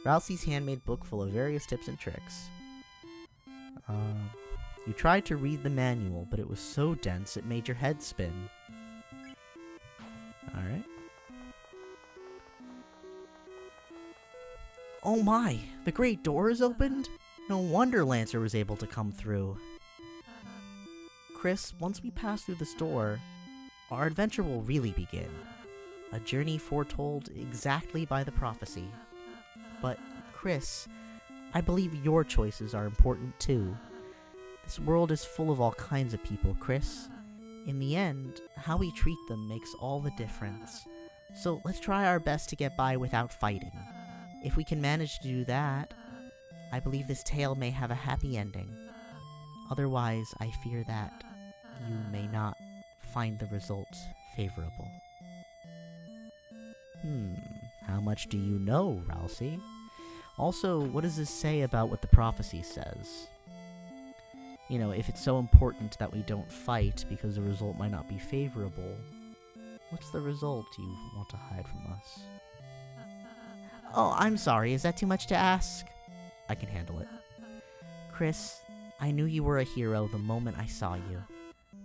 Rousey's handmade book full of various tips and tricks. You tried to read the manual, but it was so dense it made your head spin. Alright. Oh my! The great door is opened? No wonder Lancer was able to come through. Chris, once we pass through this door, our adventure will really begin. A journey foretold exactly by the prophecy. But, Chris, I believe your choices are important too. This world is full of all kinds of people, Chris. In the end, how we treat them makes all the difference. So let's try our best to get by without fighting. If we can manage to do that, I believe this tale may have a happy ending. Otherwise, I fear that you may not find the result favorable. How much do you know, Rousey? Also, what does this say about what the prophecy says? You know, if it's so important that we don't fight because the result might not be favorable, what's the result you want to hide from us? Oh, I'm sorry, is that too much to ask? I can handle it. Chris, I knew you were a hero the moment I saw you.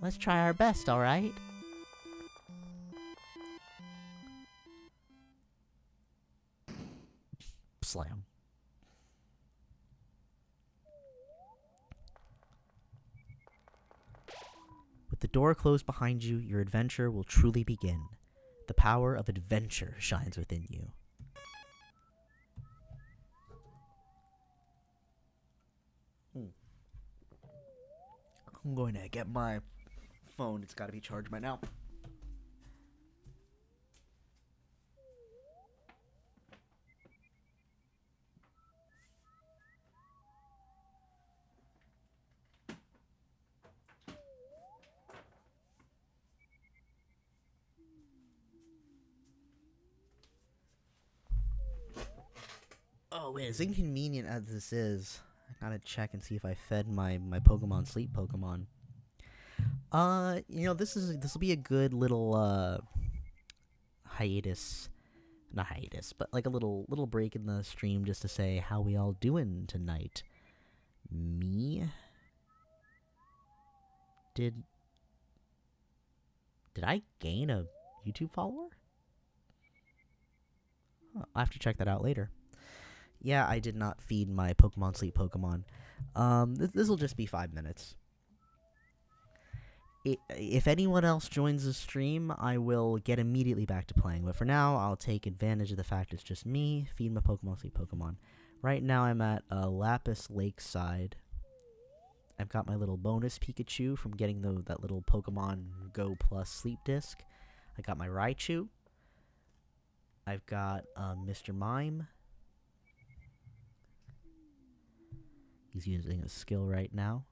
Let's try our best, alright? Slam. With the door closed behind you, your adventure will truly begin. The power of adventure shines within you. I'm going to get my phone. It's got to be charged by now. Oh, wait, as inconvenient as this is, I gotta check and see if I fed my Pokemon sleep Pokemon. You know, this will be a good little, hiatus. Not hiatus, but like a little break in the stream just to say how we all doing tonight. Me? Did I gain a YouTube follower? I'll have to check that out later. Yeah, I did not feed my Pokemon sleep Pokemon. This will just be 5 minutes. If anyone else joins the stream, I will get immediately back to playing. But for now, I'll take advantage of the fact it's just me, feed my Pokemon sleep Pokemon. Right now, I'm at Lapis Lakeside. I've got my little bonus Pikachu from getting that little Pokemon Go Plus Sleep Disc. I got my Raichu. I've got Mr. Mime. He's using a skill right now.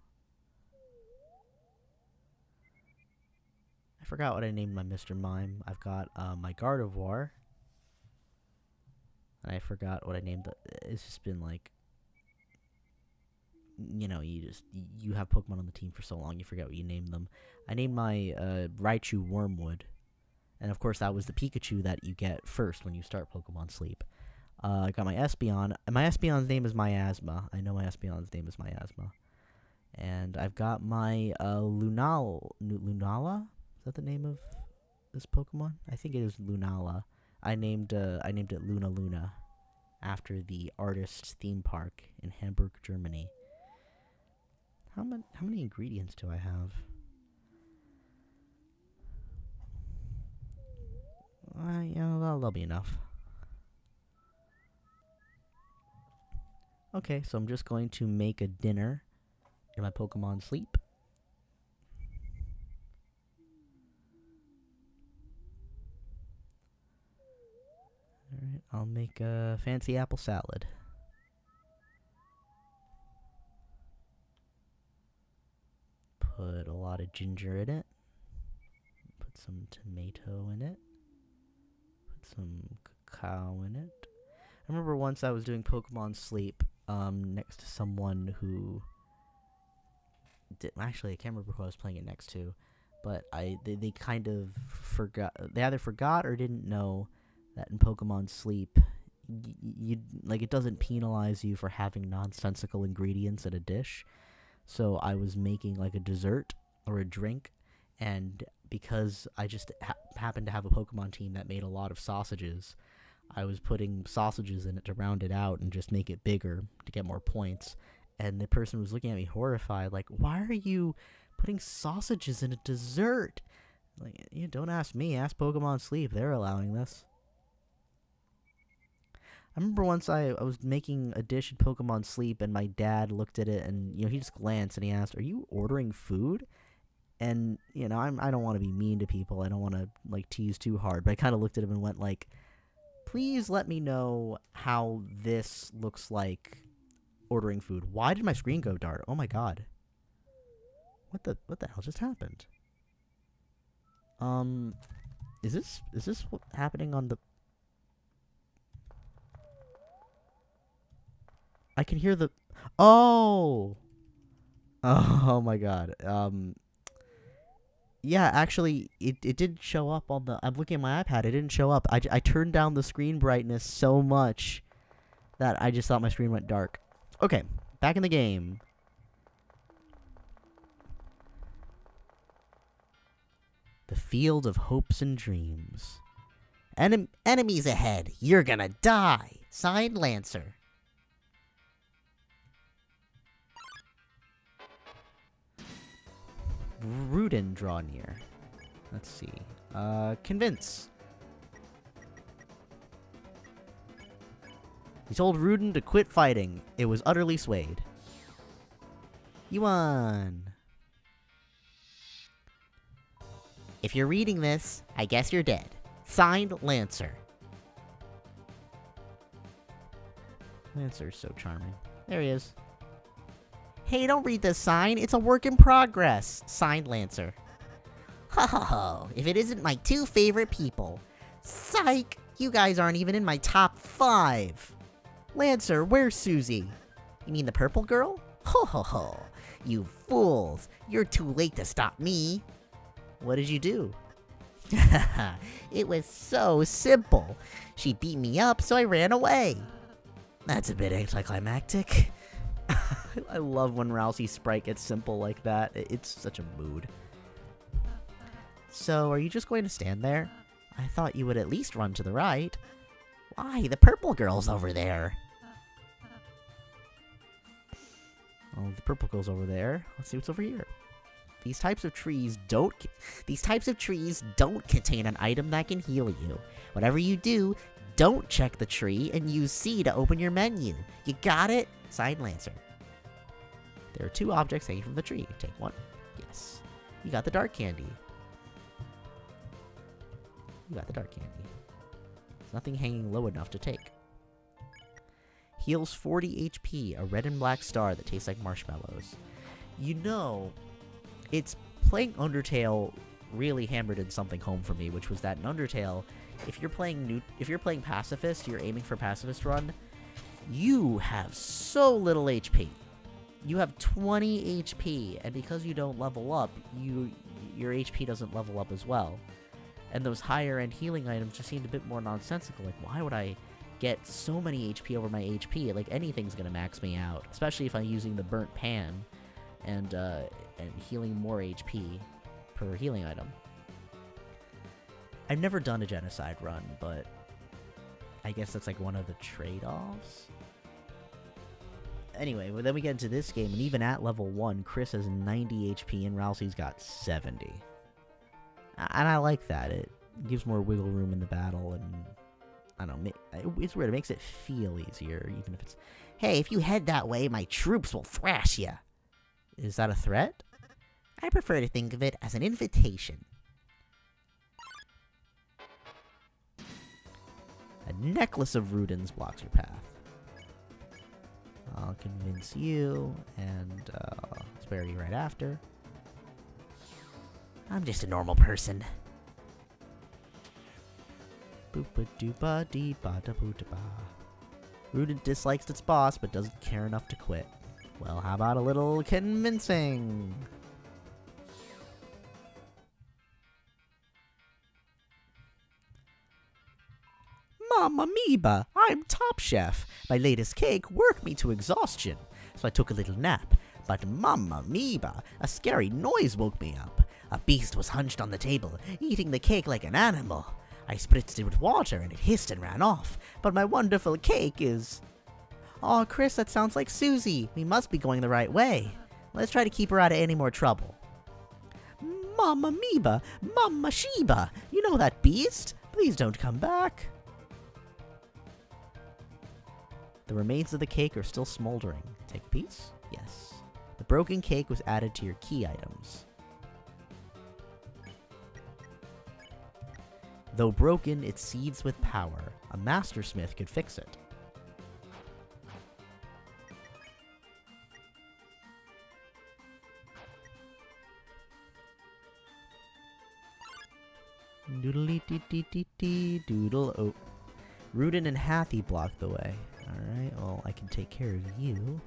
I forgot what I named my Mr. Mime. I've got my Gardevoir. And I forgot what I named it. It's just been like, you know, you have Pokemon on the team for so long, you forget what you named them. I named my Raichu Wormwood. And of course, that was the Pikachu that you get first when you start Pokemon Sleep. I got my Espeon. And my Espeon's name is Miasma. I know my Espeon's name is Miasma. And I've got my Lunala? Is that the name of this Pokemon? I think it is Lunala. I named it Luna Luna after the artist's theme park in Hamburg, Germany. How many ingredients do I have? Yeah, that'll be enough. Okay, so I'm just going to make a dinner in my Pokemon Sleep. Alright, I'll make a fancy apple salad. Put a lot of ginger in it. Put some tomato in it. Put some cacao in it. I remember once I was doing Pokemon Sleep next to someone who actually, I can't remember who I was playing it next to, but they kind of forgot. They either forgot or didn't know that in Pokemon Sleep, it doesn't penalize you for having nonsensical ingredients in a dish. So I was making like a dessert or a drink, and because I just happened to have a Pokemon team that made a lot of sausages, I was putting sausages in it to round it out and just make it bigger to get more points. And the person was looking at me horrified, like, why are you putting sausages in a dessert? Like, don't ask me, ask Pokemon Sleep. They're allowing this. I remember once I was making a dish in Pokemon Sleep, and my dad looked at it, and he just glanced and he asked, "Are you ordering food?" And I don't want to be mean to people. I don't want to tease too hard, but I kind of looked at him and went like, "Please let me know how this looks like ordering food." Why did my screen go dark? Oh my god! What the hell just happened? Is this what happening on the? I can hear the. Oh my god. Yeah, actually, it did show up on the. I'm looking at my iPad. It didn't show up. I turned down the screen brightness so much that I just thought my screen went dark. Okay, back in the game. The Field of Hopes and Dreams. Enemies ahead. You're gonna die. Signed, Lancer. Rudin, draw near. Let's see. Convince. He told Rudin to quit fighting. It was utterly swayed. You won. If you're reading this, I guess you're dead. Signed, Lancer. Lancer's so charming. There he is. Hey, don't read this sign. It's a work in progress. Signed, Lancer. Ho ho ho. If it isn't my two favorite people. Psych! You guys aren't even in my top 5. Lancer, where's Susie? You mean the purple girl? Ho ho ho. You fools. You're too late to stop me. What did you do? It was so simple. She beat me up, so I ran away. That's a bit anticlimactic. I love when Rousey's sprite gets simple like that. It's such a mood. So, are you just going to stand there? I thought you would at least run to the right. Why? The purple girl's over there. Oh, the purple girl's over there. Let's see what's over here. These types of trees don't contain an item that can heal you. Whatever you do, don't check the tree and use C to open your menu. You got it? Signed, Lancer. There are 2 objects hanging from the tree. Take one. Yes. You got the dark candy. You got the dark candy. There's nothing hanging low enough to take. Heals 40 HP, a red and black star that tastes like marshmallows. You know, it's playing Undertale really hammered in something home for me, which was that in Undertale, if you're playing Pacifist, you're aiming for Pacifist run, you have so little HP. You have 20 HP, and because you don't level up, your HP doesn't level up as well. And those higher end healing items just seemed a bit more nonsensical. Like, why would I get so many HP over my HP? Like, anything's gonna max me out, especially if I'm using the burnt pan and healing more HP per healing item. I've never done a genocide run, but I guess that's like one of the trade-offs. Anyway, well, then we get into this game, and even at level 1, Chris has 90 HP and Ralsei's got 70. And I like that. It gives more wiggle room in the battle, and I don't know, it's weird. It makes it feel easier, even if it's, Hey, if you head that way, my troops will thrash you. Is that a threat? I prefer to think of it as an invitation. A necklace of Rudins blocks your path. I'll convince you, and spare you right after. I'm just a normal person. Boopa-doopa-dee-ba-da-boo-da-ba. Rudin dislikes its boss, but doesn't care enough to quit. Well, how about a little convincing? Mamma Mia, I'm Top Chef. My latest cake worked me to exhaustion, so I took a little nap. But Mamma Mia, a scary noise woke me up. A beast was hunched on the table, eating the cake like an animal. I spritzed it with water and it hissed and ran off. But my wonderful cake is... Aw, Chris, that sounds like Susie. We must be going the right way. Let's try to keep her out of any more trouble. Mamma Mia, Mamma Sheba, you know that beast? Please don't come back. The remains of the cake are still smoldering. Take a piece? Yes. The broken cake was added to your key items. Though broken, it seethes with power. A mastersmith could fix it. Doodly-dee-dee-dee-dee, doodle. Oh. Rudin and Hathy block the way. Alright, well, I can take care of you.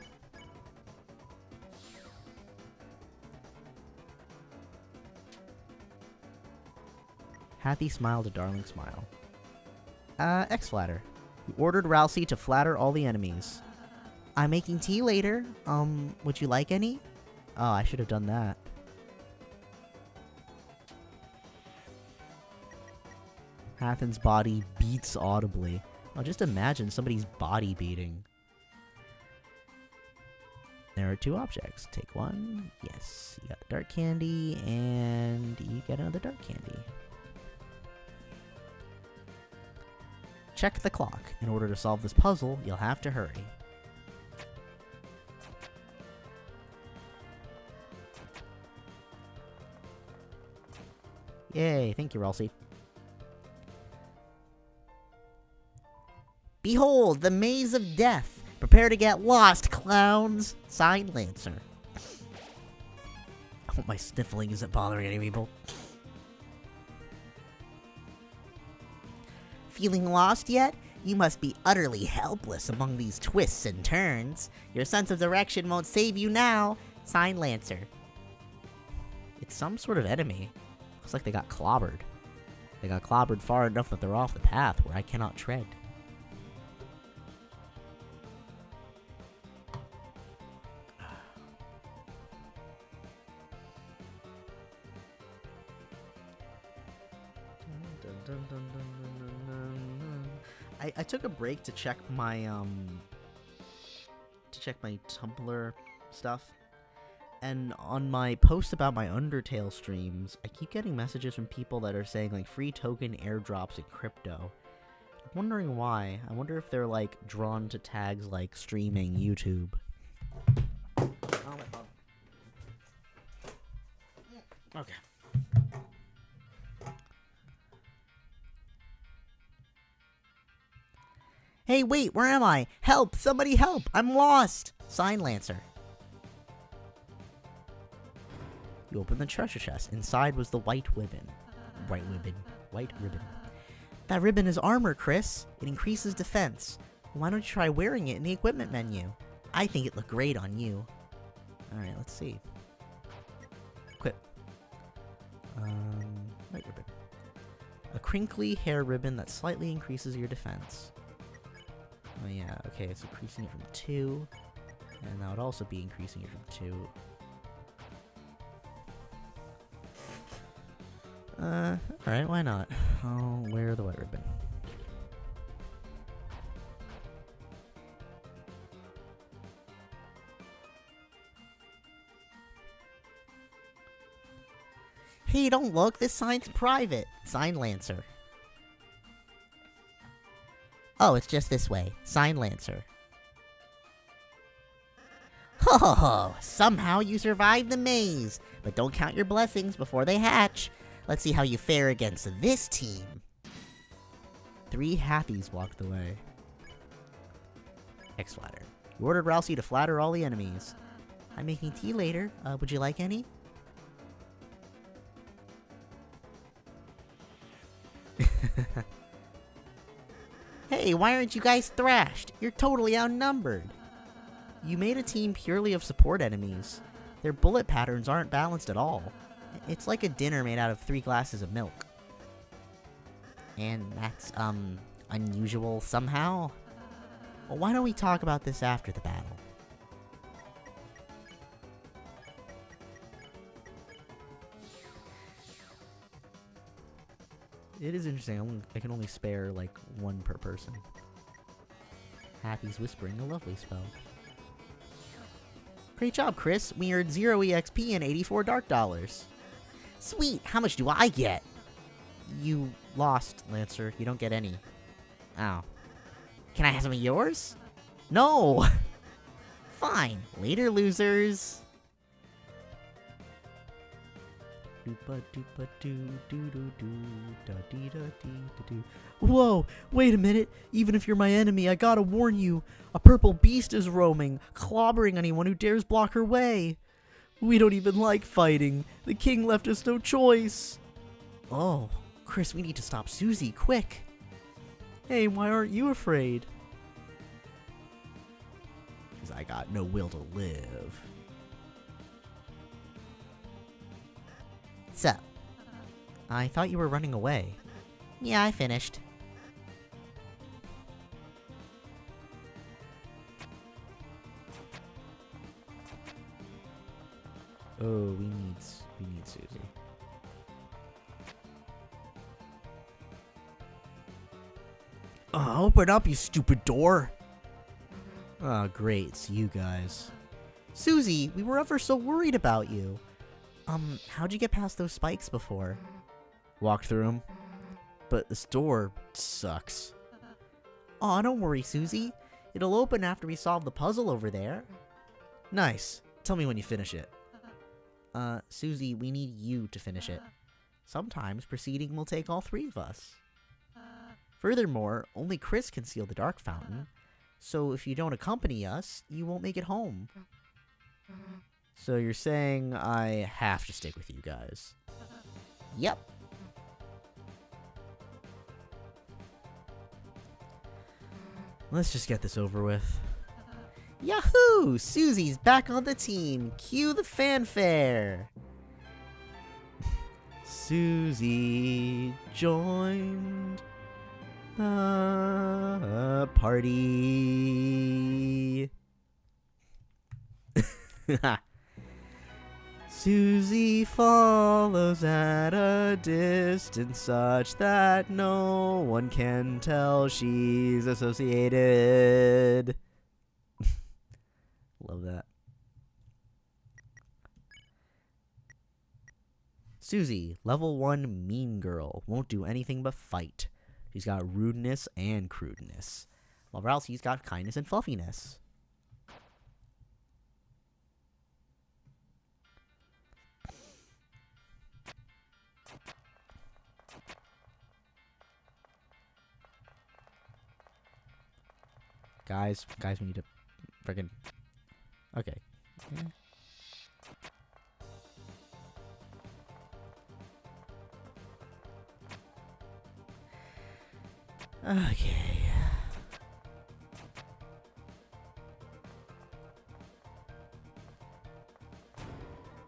Hathy smiled a darling smile. X-Flatter. You ordered Ralsei to flatter all the enemies. I'm making tea later. Would you like any? Oh, I should have done that. Hathin's body beats audibly. Oh, just imagine somebody's body beating. There are 2 objects. Take one. Yes, you got the dark candy, and you get another dark candy. Check the clock. In order to solve this puzzle, you'll have to hurry. Yay, thank you, Ralsei. Behold, the maze of death. Prepare to get lost, clowns. Signed, Lancer. I hope my sniffling isn't bothering any people. Feeling lost yet? You must be utterly helpless among these twists and turns. Your sense of direction won't save you now. Signed, Lancer. It's some sort of enemy. Looks like they got clobbered. They got clobbered far enough that they're off the path where I cannot tread. I took a break to check my Tumblr stuff, and on my post about my Undertale streams, I keep getting messages from people that are saying like free token airdrops in crypto. I'm wondering why. I wonder if they're like drawn to tags like streaming, YouTube. Oh, my Okay. Hey, wait, where am I? Help! Somebody help! I'm lost! Sign Lancer. You open the treasure chest. Inside was the white ribbon. White ribbon. White ribbon. That ribbon is armor, Chris. It increases defense. Why don't you try wearing it in the equipment menu? I think it looked great on you. Alright, let's see. Equip. White ribbon. A crinkly hair ribbon that slightly increases your defense. Oh yeah, okay, it's increasing it from 2. And that would also be increasing it from 2. Alright, why not? I'll wear the white ribbon. Hey, don't look. This sign's private. Sign Lancer. Oh, it's just this way. Sign Lancer. Ho ho ho! Somehow you survived the maze. But don't count your blessings before they hatch. Let's see how you fare against this team. 3 happies walked away. X-Flatter. You ordered Rousey to flatter all the enemies. I'm making tea later. Would you like any? Hey, why aren't you guys thrashed? You're totally outnumbered. You made a team purely of support enemies. Their bullet patterns aren't balanced at all. It's like a dinner made out of 3 glasses of milk. And that's, unusual somehow? Well, why don't we talk about this after the battle? It is interesting. I can only spare, like, 1 per person. Happy's whispering a lovely spell. Great job, Chris. We earned 0 EXP and 84 Dark Dollars. Sweet! How much do I get? You lost, Lancer. You don't get any. Oh. Can I have some of yours? No! Fine. Later, losers. Whoa, wait a minute. Even if you're my enemy, I gotta warn you. A purple beast is roaming, clobbering anyone who dares block her way. We don't even like fighting. The king left us no choice. Oh, Chris, we need to stop Susie, quick. Hey, why aren't you afraid? Because I got no will to live. So, I thought you were running away. Yeah, I finished. Oh, we need Susie. Open up, you stupid door! Oh, great, it's you guys. Susie, we were ever so worried about you. How'd you get past those spikes before? Walked through them. But this door sucks. Aw, don't worry, Susie. It'll open after we solve the puzzle over there. Nice. Tell me when you finish it. Susie, we need you to finish it. Sometimes proceeding will take all 3 of us. Furthermore, only Chris can seal the Dark Fountain, so if you don't accompany us, you won't make it home. So you're saying I have to stick with you guys? Yep. Let's just get this over with. Yahoo! Susie's back on the team. Cue the fanfare. Susie joined the party. Susie follows at a distance such that no one can tell she's associated. Love that. Susie, level 1 mean girl, won't do anything but fight. She's got rudeness and crudeness, while Ralsei's got kindness and fluffiness. Guys, we need to friggin'... Okay. Yeah. Okay.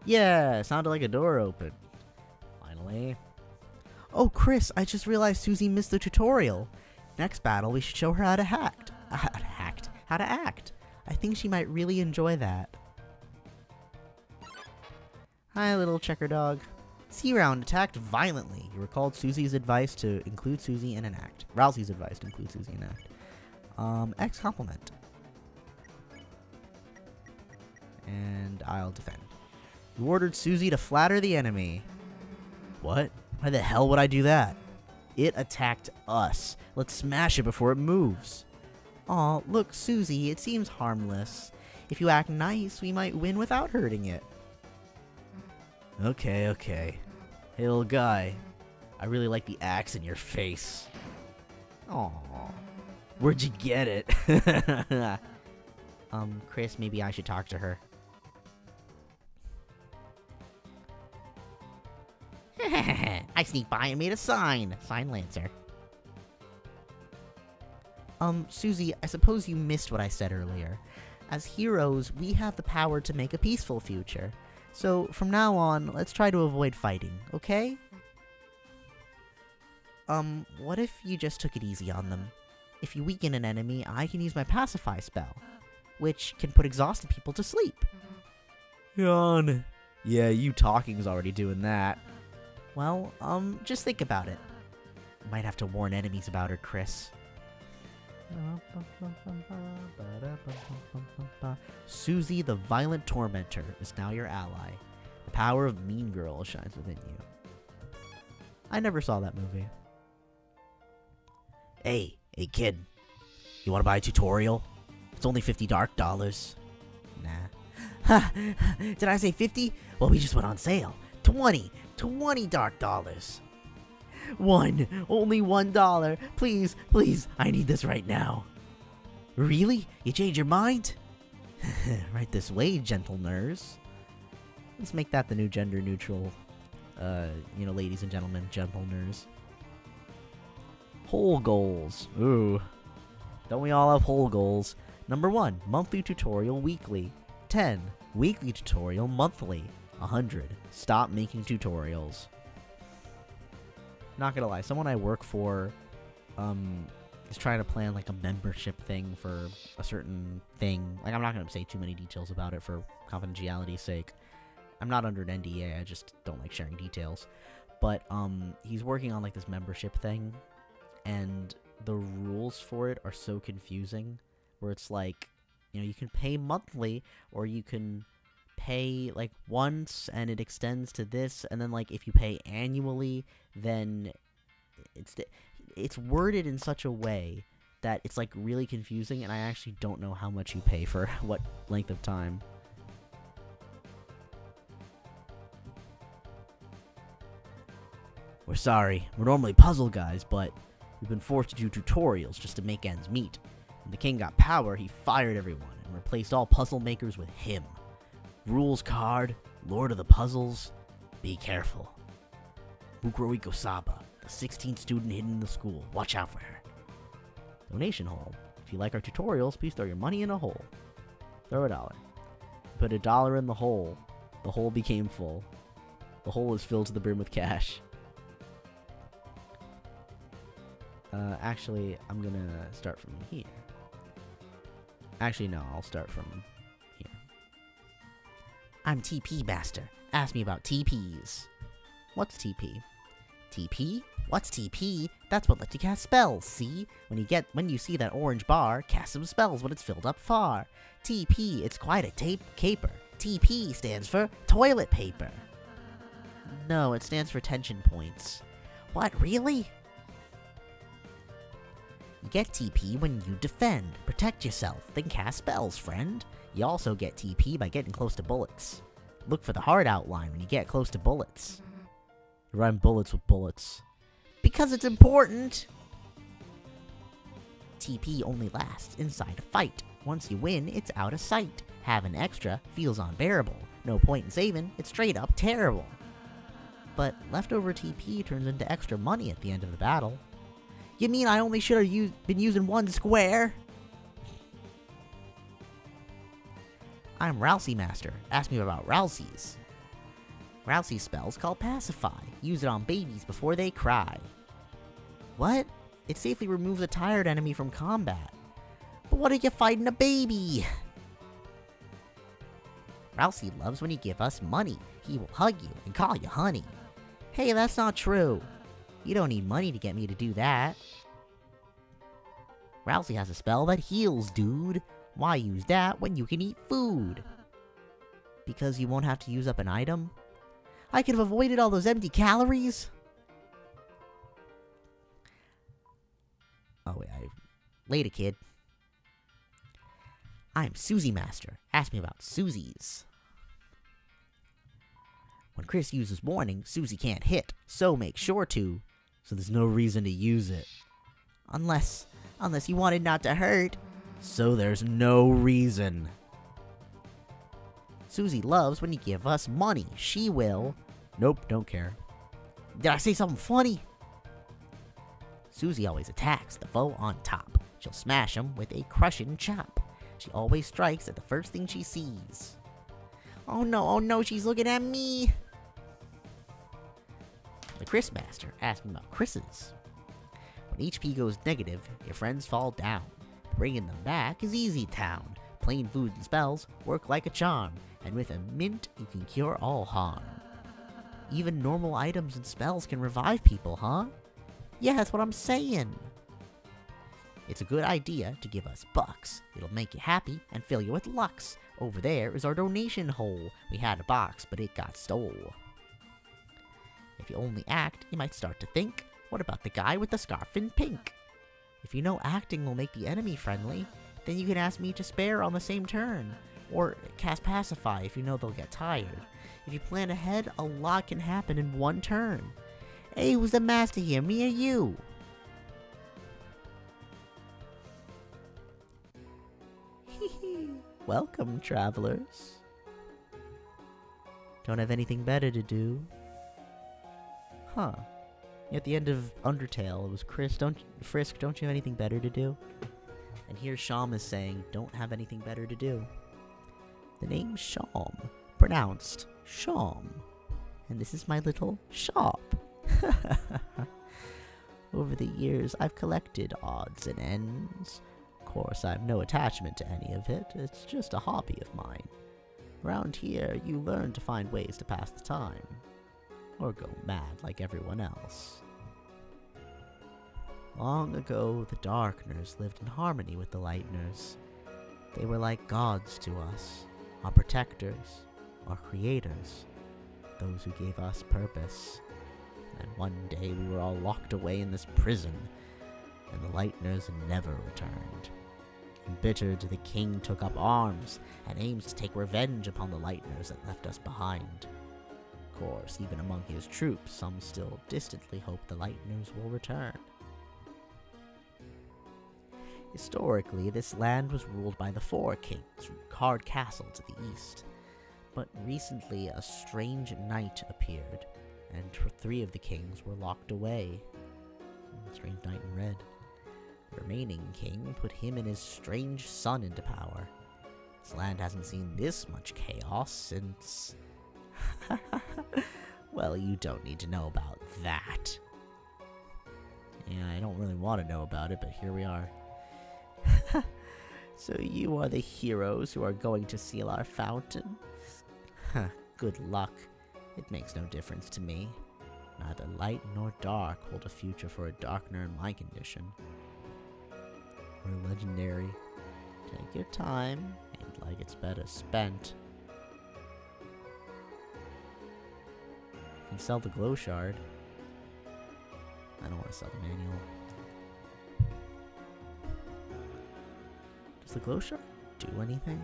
Yeah, sounded like a door open. Finally. Oh, Chris, I just realized Susie missed the tutorial. Next battle, we should show her how to how to act. I think she might really enjoy that. Hi, little checker dog. C-Round attacked violently. He recalled Susie's advice to include Susie in an act. Rousey's advice to include Susie in an act. X compliment. And I'll defend. You ordered Susie to flatter the enemy. What? Why the hell would I do that? It attacked us. Let's smash it before it moves. Aw, look, Susie, it seems harmless. If you act nice, we might win without hurting it. Okay, okay. Hey, little guy. I really like the axe in your face. Aw. Where'd you get it? Chris, maybe I should talk to her. I sneaked by and made a sign. Sign Lancer. Susie, I suppose you missed what I said earlier. As heroes, we have the power to make a peaceful future. So, from now on, let's try to avoid fighting, okay? What if you just took it easy on them? If you weaken an enemy, I can use my pacify spell, which can put exhausted people to sleep. Yawn. Yeah, you talking's already doing that. Well, just think about it. Might have to warn enemies about her, Chris. Susie the Violent Tormentor is now your ally. The power of Mean Girl shines within you. I never saw that movie. Hey kid. You wanna buy a tutorial? It's only $50 dark dollars. Nah. Ha! Did I say 50? Well, we just went on sale. 20 dark dollars. Only $1. Please, please, I need this right now. Really? You changed your mind? Right this way, gentle nurse. Let's make that the new gender neutral, ladies and gentlemen, gentle nurse. Whole goals. Ooh. Don't we all have whole goals? Number 1, monthly tutorial weekly. 10, weekly tutorial monthly. 100, stop making tutorials. Not gonna lie, someone I work for, is trying to plan like a membership thing for a certain thing. Like, I'm not gonna say too many details about it for confidentiality's sake. I'm not under an NDA, I just don't like sharing details. But, he's working on like this membership thing, and the rules for it are so confusing, where it's like, you can pay monthly, or you can pay like once and it extends to this, and then like if you pay annually, then it's worded in such a way that it's like really confusing, and I actually don't know how much you pay for what length of time. We're sorry, we're normally puzzle guys, but we've been forced to do tutorials just to make ends meet. When the king got power, he fired everyone and replaced all puzzle makers with him. Rules card, Lord of the Puzzles, be careful. Mukroiko Saba, the 16th student hidden in the school, watch out for her. Donation hole. If you like our tutorials, please throw your money in a hole. Throw $1. Put $1 in the hole became full. The hole is filled to the brim with cash. Actually, I'm gonna start from here. Actually, no, I'll start from here. I'm TP Master. Ask me about TPs. What's TP? TP? What's TP? That's what lets you cast spells, see? When you see that orange bar, cast some spells when it's filled up far. TP, it's quite a caper. TP stands for toilet paper. No, it stands for tension points. What, really? You get TP when you defend. Protect yourself, then cast spells, friend. You also get TP by getting close to bullets. Look for the hard outline when you get close to bullets. You rhyme bullets with bullets. Because it's important. TP only lasts inside a fight. Once you win, it's out of sight. Having extra feels unbearable. No point in saving, it's straight up terrible. But leftover TP turns into extra money at the end of the battle. You mean I only should have been using one square? I'm Rousey Master. Ask me about Rousey's. Rousey spell's called Pacify. Use it on babies before they cry. What? It safely removes a tired enemy from combat. But what if you're fighting a baby? Rousey loves when you give us money. He will hug you and call you honey. Hey, that's not true. You don't need money to get me to do that. Rousey has a spell that heals, dude. Why use that when you can eat food? Because you won't have to use up an item? I could have avoided all those empty calories. Oh, wait, later, kid. I'm Susie Master. Ask me about Susies. When Chris uses warning, Susie can't hit, so make sure to. So there's no reason to use it. Unless you wanted not to hurt. So there's no reason. Susie loves when you give us money. She will. Nope, don't care. Did I say something funny? Susie always attacks the foe on top. She'll smash him with a crushing chop. She always strikes at the first thing she sees. Oh no, she's looking at me. The Chris Master asked me about Chris's. When HP goes negative, your friends fall down. Bringing them back is easy town. Plain food and spells work like a charm, and with a mint you can cure all harm. Even normal items and spells can revive people, huh? Yeah, that's what I'm saying. It's a good idea to give us bucks. It'll make you happy and fill you with lux. Over there is our donation hole. We had a box, but it got stole. If you only act, you might start to think, what about the guy with the scarf in pink? If you know acting will make the enemy friendly, then you can ask me to spare on the same turn. Or cast Pacify if you know they'll get tired. If you plan ahead, a lot can happen in one turn. Hey, who's the master here, me or you? Welcome, travelers. Don't have anything better to do? Huh. At the end of Undertale, it was Frisk, don't you have anything better to do? And here Sham is saying, don't have anything better to do. The name's Sham, pronounced Sham. And this is my little shop. Over the years, I've collected odds and ends. Of course, I have no attachment to any of it. It's just a hobby of mine. Around here, you learn to find ways to pass the time. Or go mad like everyone else. Long ago, the Darkners lived in harmony with the Lightners. They were like gods to us, our protectors, our creators, those who gave us purpose. And one day we were all locked away in this prison, and the Lightners never returned. Embittered, the king took up arms, and aims to take revenge upon the Lightners that left us behind. Of course, even among his troops, some still distantly hope the Lightners will return. Historically, this land was ruled by the Four Kings from Card Castle to the east. But recently, a strange knight appeared, and 3 of the kings were locked away. Strange knight in red. The remaining king put him and his strange son into power. This land hasn't seen this much chaos since... Well, you don't need to know about that. Yeah, I don't really want to know about it, but here we are. So you are the heroes who are going to seal our fountain? Good luck. It makes no difference to me. Neither light nor dark hold a future for a Darkner in my condition. We're legendary. Take your time, ain't like it's better spent. You can sell the glow shard. I don't want to sell the manual. Does the glow shard do anything?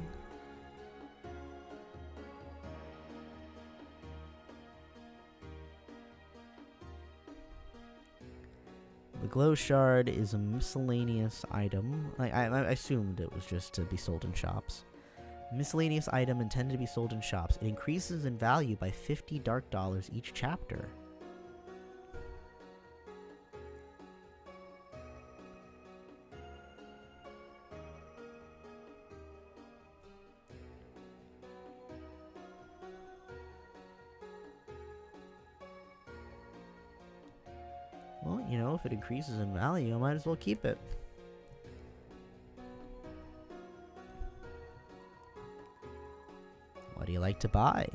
The glow shard is a miscellaneous item. Like I assumed it was just to be sold in shops. Miscellaneous item intended to be sold in shops. It increases in value by 50 dark dollars each chapter. Well, you know, if it increases in value, I might as well keep it. What do you like to buy?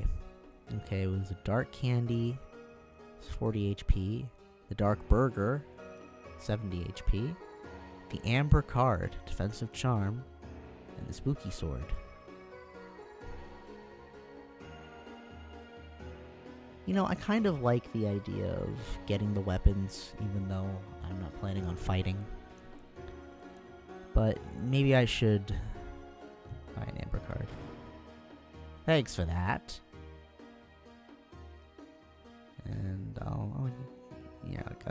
Okay, it was a dark candy, it's 40 HP. The dark burger, 70 HP. The amber card, defensive charm, and the spooky sword. You know, I kind of like the idea of getting the weapons, even though I'm not planning on fighting. But maybe I should buy an amber card. Thanks for that. And I'll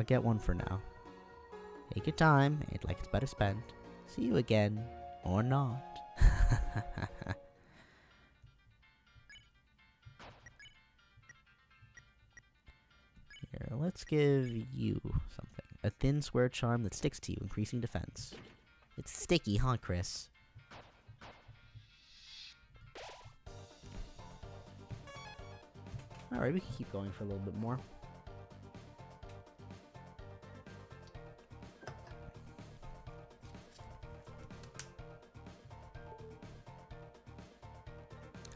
get one for now. Take your time, it's like it's better spent. See you again, or not. Here, let's give you something. A thin square charm that sticks to you, increasing defense. It's sticky, huh, Chris? Alright, we can keep going for a little bit more.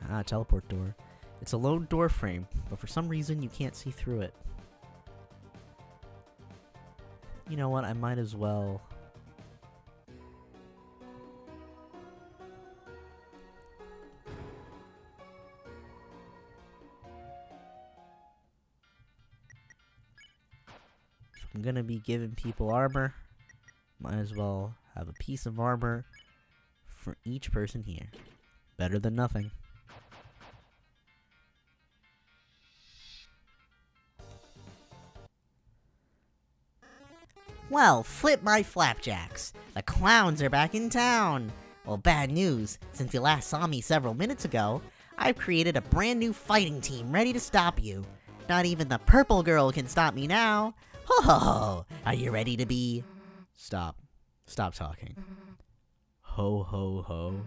Ah, teleport door. It's a lone door frame, but for some reason you can't see through it. You know what, I might as well... If I'm gonna be giving people armor, might as well have a piece of armor for each person here. Better than nothing. Well, flip my flapjacks. The clowns are back in town. Well, bad news. Since you last saw me several minutes ago, I've created a brand new fighting team ready to stop you. Not even the purple girl can stop me now. Ho ho ho! Are you ready to be... Stop. Stop talking. Ho ho ho.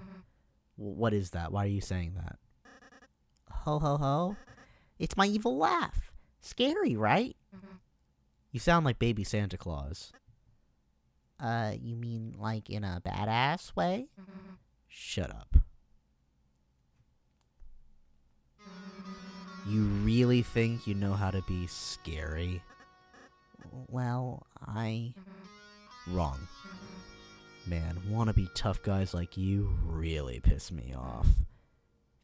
What is that? Why are you saying that? Ho ho ho? It's my evil laugh. Scary, right? You sound like baby Santa Claus. You mean like in a badass way? Shut up. You really think you know how to be scary? Well, Wrong. Man, wannabe tough guys like you really piss me off.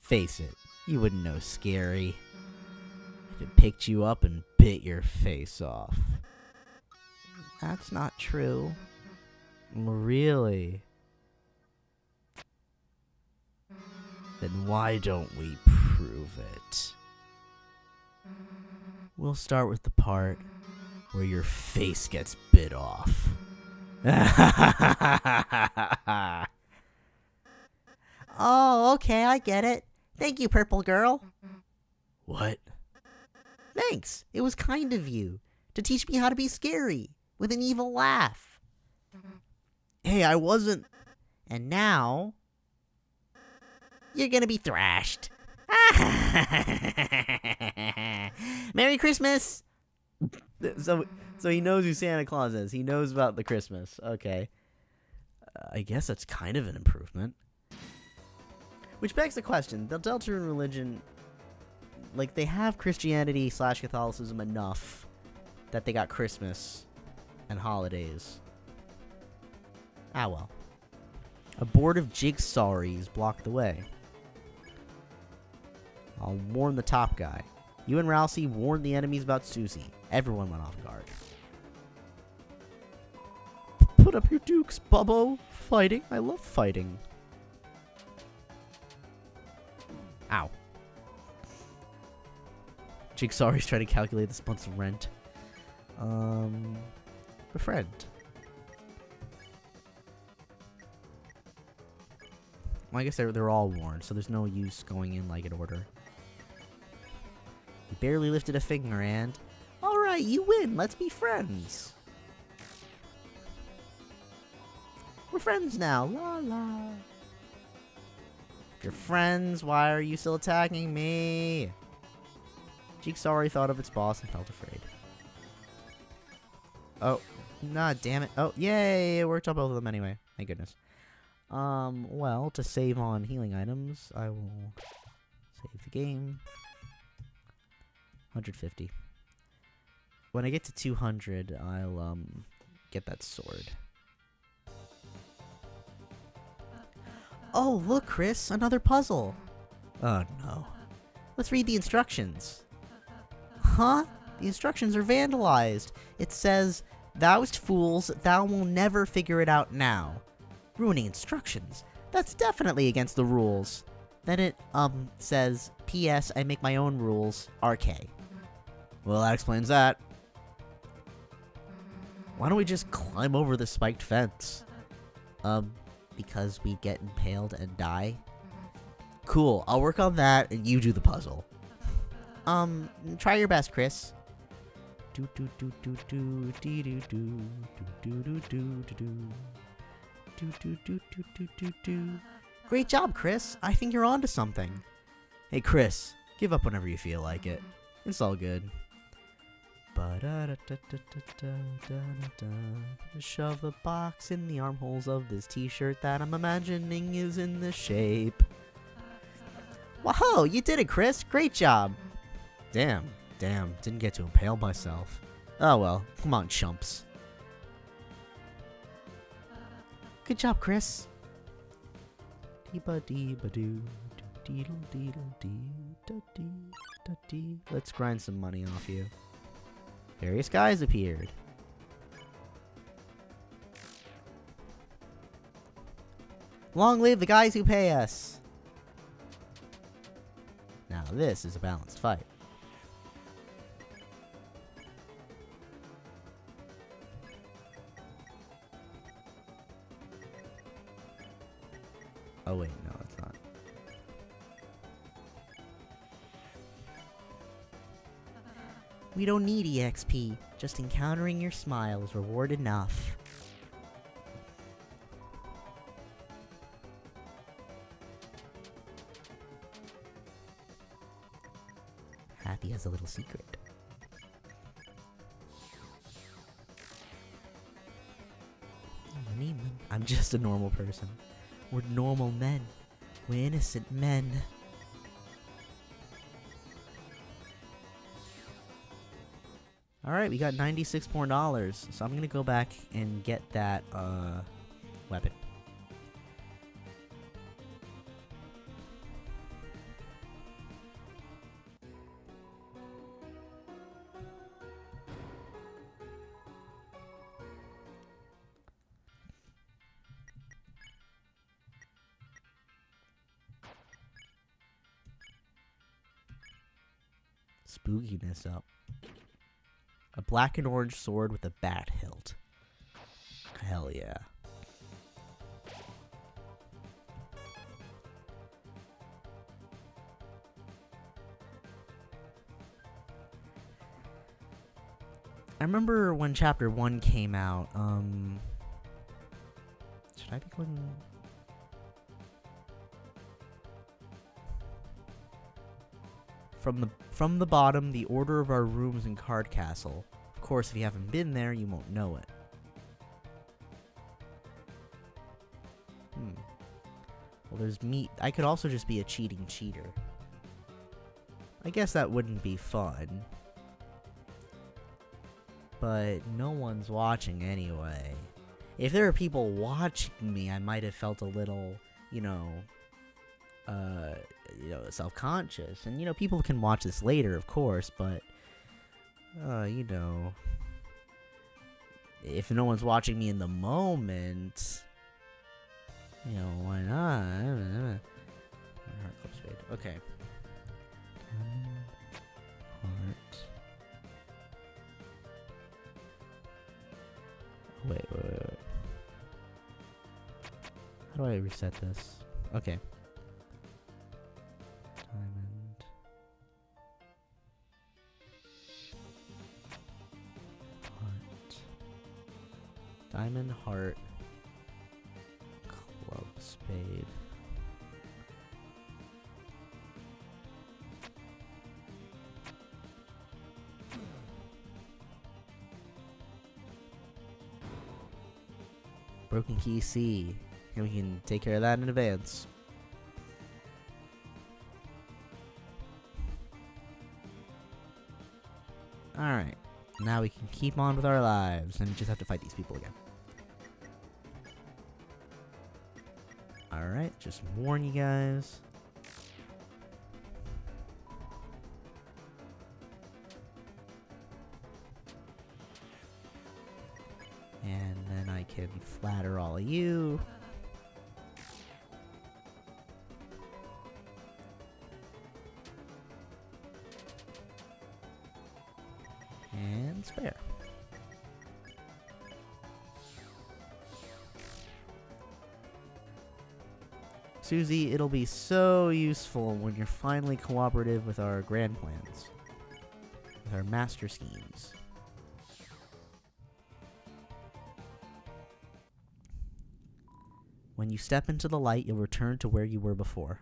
Face it, you wouldn't know scary if it picked you up and bit your face off. That's not true. Really? Then why don't we prove it? We'll start with the part where your face gets bit off. Oh, okay, I get it. Thank you, purple girl. What? Thanks. It was kind of you to teach me how to be scary with an evil laugh. Hey, I wasn't... And now, you're gonna be thrashed. Merry Christmas! So he knows who Santa Claus is. He knows about the Christmas. Okay. I guess that's kind of an improvement. Which begs the question, the Deltarune religion, like, they have Christianity/Catholicism enough that they got Christmas and holidays. Ah well. A board of jigsawries block the way. I'll warn the top guy. You and Rousey warned the enemies about Susie. Everyone went off guard. Put up your dukes, Bubbo. Fighting? I love fighting. Ow. Jigsawry's trying to calculate this month's rent. Befriend. Well, I guess they're all worn, so there's no use going in like in order. You barely lifted a finger, and... Alright, you win. Let's be friends. We're friends now. La la. If you're friends, why are you still attacking me? Jigsaw already thought of its boss and felt afraid. Oh. Nah, damn it. Oh, yay! It worked on both of them anyway. Thank goodness. Well, to save on healing items, I will save the game. 150. When I get to 200, I'll, get that sword. Oh, look, Chris, another puzzle. Oh, no. Let's read the instructions. Huh? The instructions are vandalized. It says, "Thou'st fools, thou will never figure it out now." Ruining instructions. That's definitely against the rules. Then it, says, "P.S. I make my own rules, RK." Well, that explains that. Why don't we just climb over the spiked fence? Because we get impaled and die? Cool, I'll work on that, and you do the puzzle. Try your best, Chris. Great job, Chris. I think you're onto something. Hey, Chris, give up whenever you feel like it. It's all good. Shove the box in the armholes of this t-shirt that I'm imagining is in this shape. Whoa, you did it, Chris. Great job. Damn, didn't get to impale myself. Oh well, come on, chumps. Good job, Chris. Let's grind some money off you. Various guys appeared. Long live the guys who pay us. Now this is a balanced fight. Oh wait, no, it's not. We don't need EXP. Just encountering your smile is reward enough. Happy has a little secret. I'm just a normal person. We're normal men. We're innocent men. Alright, we got $96 more, so I'm gonna go back and get that, weapon. Spookiness up. A black and orange sword with a bat hilt. Hell yeah. I remember when Chapter 1 came out, should I be going... From the bottom, the order of our rooms in Card Castle. Of course, if you haven't been there, you won't know it. Well, there's meat. I could also just be a cheating cheater. I guess that wouldn't be fun. But no one's watching anyway. If there are people watching me, I might have felt a little, self-conscious. And, people can watch this later, of course, but, if no one's watching me in the moment, why not? Heart club spade. Okay. Heart. Wait. How do I reset this? Okay. Diamond. Heart. Diamond, heart. Club, spade. Broken key C. And we can take care of that in advance. Alright. Now we can keep on with our lives. And we just have to fight these people again. Alright, just warn you guys. And then I can flatter all of you. And spare. Susie, it'll be so useful when you're finally cooperative with our grand plans. With our master schemes. When you step into the light, you'll return to where you were before.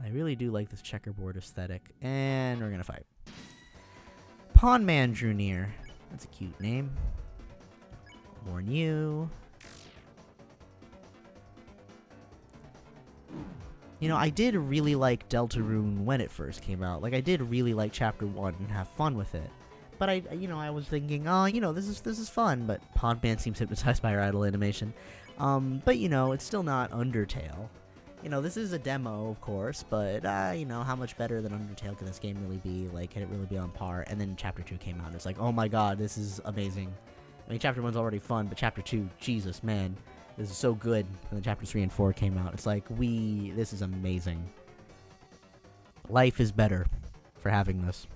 I really do like this checkerboard aesthetic. And we're gonna fight. Pawn Man drew near. That's a cute name. Warn you. You know, I did really like Deltarune when it first came out. Like, I did really like Chapter 1 and have fun with it. But I was thinking, oh, this is fun. But Pawn Man seems hypnotized by our idle animation. But it's still not Undertale. This is a demo, of course, but, how much better than Undertale can this game really be? Like, can it really be on par? And then Chapter 2 came out, and it's like, oh my god, this is amazing. I mean, Chapter 1's already fun, but Chapter 2, Jesus, man, this is so good. And then Chapter 3 and 4 came out. It's like, this is amazing. Life is better for having this.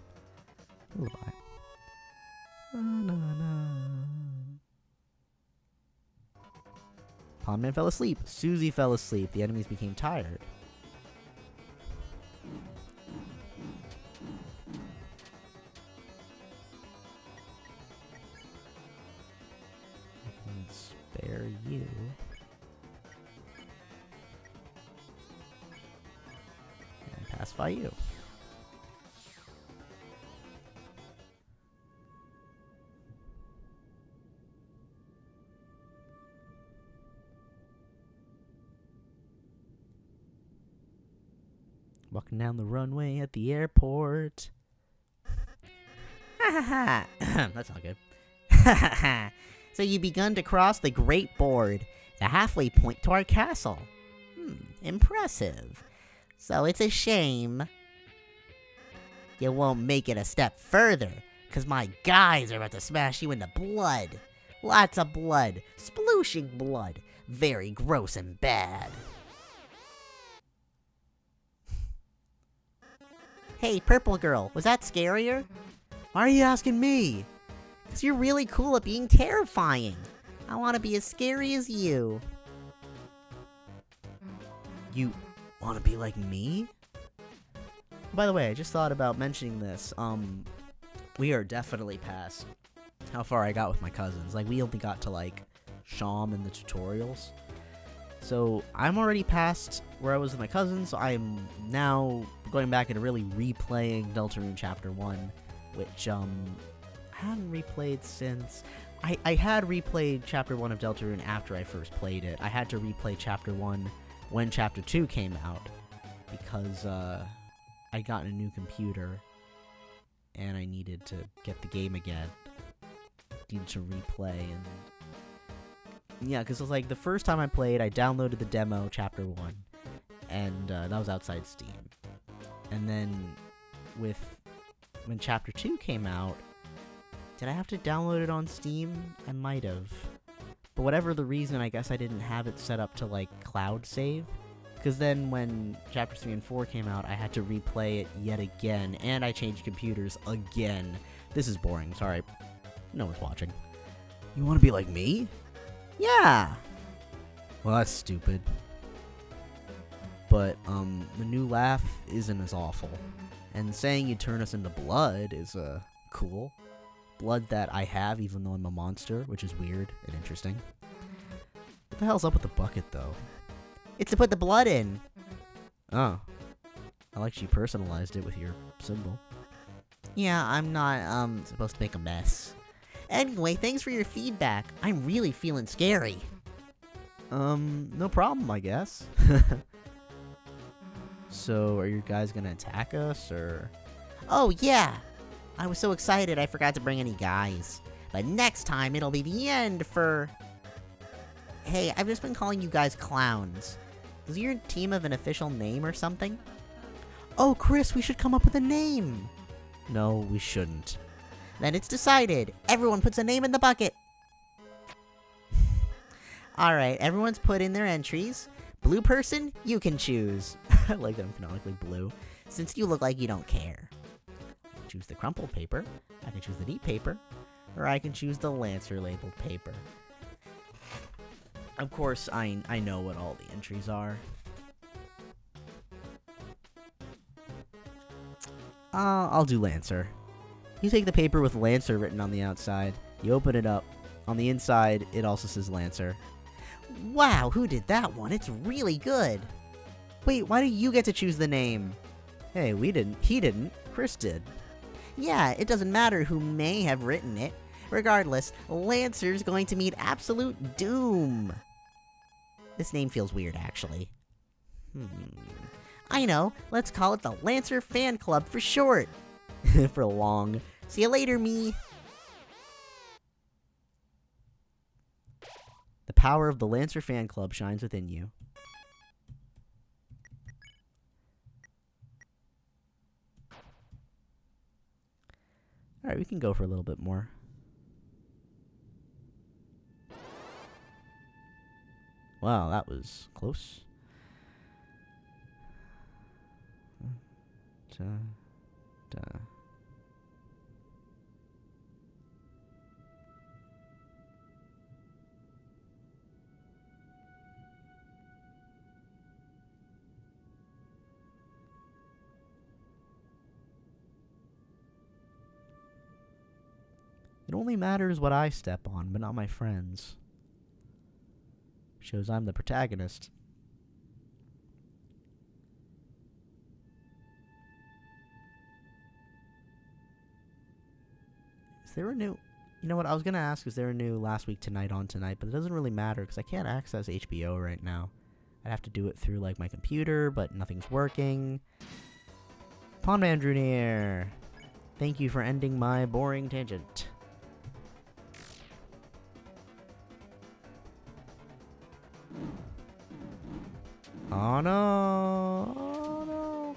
Lullaby. Pawn Man fell asleep. Susie fell asleep. The enemies became tired. I can spare you. And pacify you. Walking down the runway at the airport. Ha ha ha. That's not good. Ha ha ha. So you begun to cross the Great Board, the halfway point to our castle. Impressive. So it's a shame you won't make it a step further, because my guys are about to smash you into blood. Lots of blood. Splooshing blood. Very gross and bad. Hey, Purple Girl, was that scarier? Why are you asking me? Because you're really cool at being terrifying. I want to be as scary as you. You want to be like me? By the way, I just thought about mentioning this. We are definitely past how far I got with my cousins. Like, we only got to, like, Sham in the tutorials. So, I'm already past where I was with my cousins, so I'm now going back and really replaying Deltarune Chapter 1, which, I hadn't replayed since... I had replayed Chapter 1 of Deltarune after I first played it. I had to replay Chapter 1 when Chapter 2 came out, because, I got a new computer, and I needed to get the game again. Needed to replay, and... yeah, because it was like the first time I played, I downloaded the demo, Chapter 1, and that was outside Steam. And then, when Chapter 2 came out, did I have to download it on Steam? I might have. But whatever the reason, I guess I didn't have it set up to, like, cloud save. Because then when Chapters 3 and 4 came out, I had to replay it yet again, and I changed computers again. This is boring, sorry. No one's watching. You want to be like me? Yeah! Well, that's stupid. But, the new laugh isn't as awful. And saying you turn us into blood is, cool. Blood that I have, even though I'm a monster, which is weird and interesting. What the hell's up with the bucket, though? It's to put the blood in. Oh. I like she personalized it with your symbol. Yeah, I'm not, supposed to make a mess. Anyway, thanks for your feedback. I'm really feeling scary. No problem, I guess. So, are you guys gonna attack us, or...? Oh, yeah! I was so excited I forgot to bring any guys. But next time, it'll be the end for... Hey, I've just been calling you guys clowns. Does your team have an official name or something? Oh, Chris, we should come up with a name! No, we shouldn't. Then it's decided. Everyone puts a name in the bucket. Alright, everyone's put in their entries. Blue person, you can choose. I like that I'm canonically blue. Since you look like you don't care. I can choose the crumpled paper, I can choose the neat paper, or I can choose the Lancer labeled paper. Of course, I know what all the entries are. I'll do Lancer. You take the paper with Lancer written on the outside, you open it up. On the inside, it also says Lancer. Wow, who did that one? It's really good. Wait, why do you get to choose the name? Hey, we didn't. He didn't. Chris did. Yeah, it doesn't matter who may have written it. Regardless, Lancer's going to meet absolute doom. This name feels weird, actually. I know, let's call it the Lancer Fan Club for short. For long. See you later, me. The power of the Lancer Fan Club shines within you. Alright, we can go for a little bit more. Wow, that was close. Da, da. It only matters what I step on, but not my friends. Shows I'm the protagonist. Is there a new... You know what, I was gonna ask, is there a new Last Week Tonight on tonight, but it doesn't really matter, because I can't access HBO right now. I'd have to do it through, like, my computer, but nothing's working. Pondman Drew near. Thank you for ending my boring tangent. Oh no! Oh no!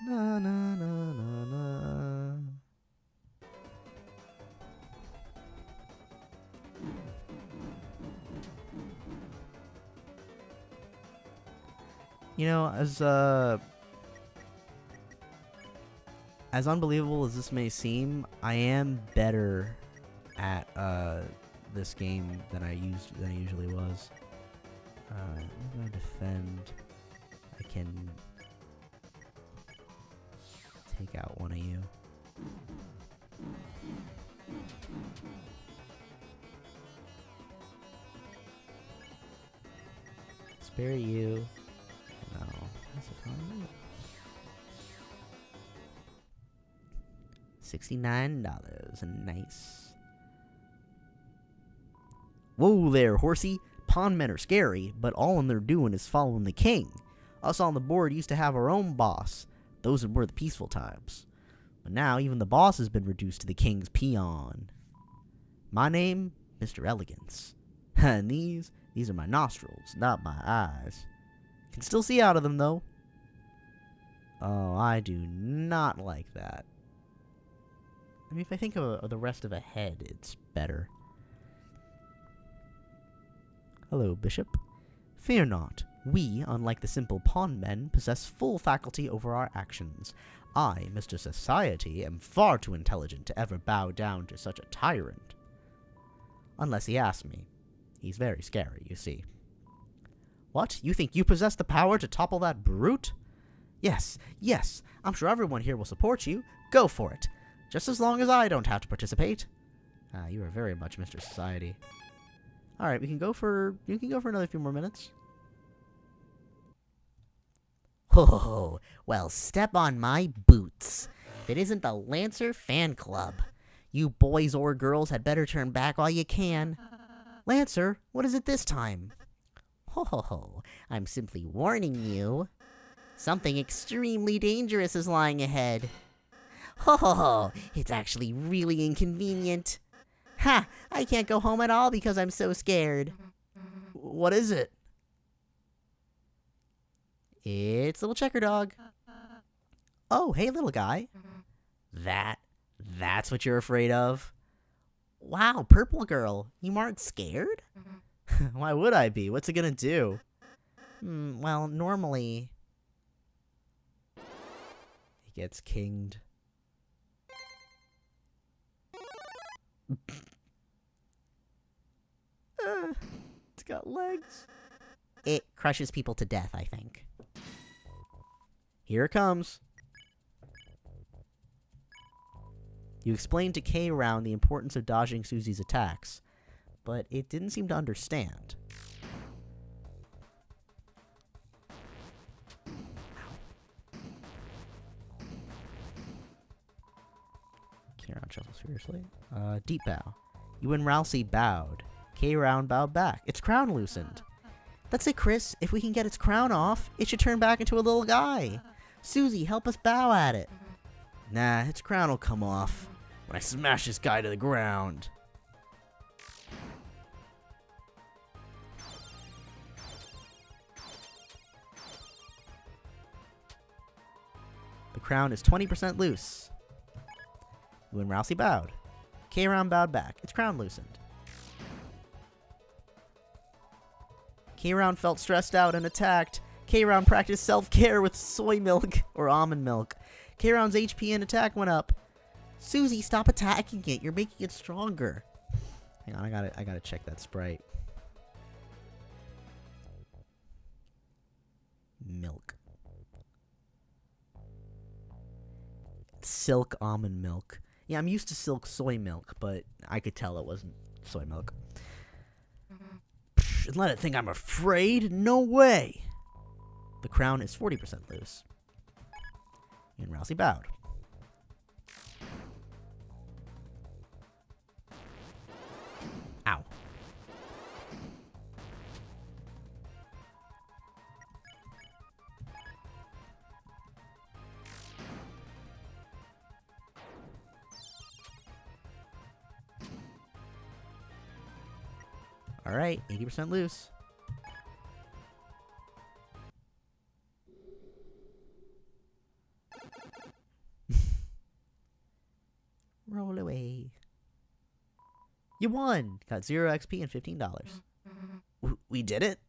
Na na na na na. You know, as unbelievable as this may seem, I am better at this game than I usually was. I'm gonna defend. I can take out one of you. Spare you. No, that's a fine. $69. Nice. Whoa there, horsey. Pondmen are scary, but all they're doing is following the king. Us on the board used to have our own boss. Those were the peaceful times. But now even the boss has been reduced to the king's peon. My name, Mr. Elegance. And these are my nostrils, not my eyes. Can still see out of them, though. Oh, I do not like that. I mean, if I think of the rest of a head, it's better. Hello, Bishop. Fear not. We, unlike the simple pawn men, possess full faculty over our actions. I, Mr. Society, am far too intelligent to ever bow down to such a tyrant. Unless he asks me. He's very scary, you see. What? You think you possess the power to topple that brute? Yes, yes, I'm sure everyone here will support you. Go for it. Just as long as I don't have to participate. Ah, you are very much Mr. Society. Alright, you can go for another few more minutes. Ho, well, step on my boots. If it isn't the Lancer Fan Club. You boys or girls had better turn back while you can. Lancer, what is it this time? Ho, I'm simply warning you. Something extremely dangerous is lying ahead. Ho, it's actually really inconvenient. Ha, I can't go home at all because I'm so scared. What is it? It's little Checker Dog. Oh, hey, little guy. That's what you're afraid of? Wow, Purple Girl, you aren't scared? Why would I be? What's it gonna do? Well, normally... He gets kinged. It's got legs. It crushes people to death, I think. Here it comes. You explained to K-Round the importance of dodging Susie's attacks, but it didn't seem to understand. K-Round shuffles furiously. Deep bow. You and Ralsei bowed. K-Round bowed back. Its crown loosened. That's it, Chris. If we can get its crown off, it should turn back into a little guy. Susie, help us bow at it. Nah, its crown will come off when I smash this guy to the ground. The crown is 20% loose. When Ralsei bowed. K-Round bowed back. Its crown loosened. K-Round felt stressed out and attacked. K-Round practiced self-care with soy milk or almond milk. K-Round's HP and attack went up. Susie, stop attacking it. You're making it stronger. Hang on, I gotta check that sprite. Milk. Silk almond milk. Yeah, I'm used to silk soy milk, but I could tell it wasn't soy milk. And let it think I'm afraid? No way! The crown is 40% loose. And Ralsei bowed. Ow. Alright, 80% loose. Roll away. You won! Got 0 XP and $15. We did it?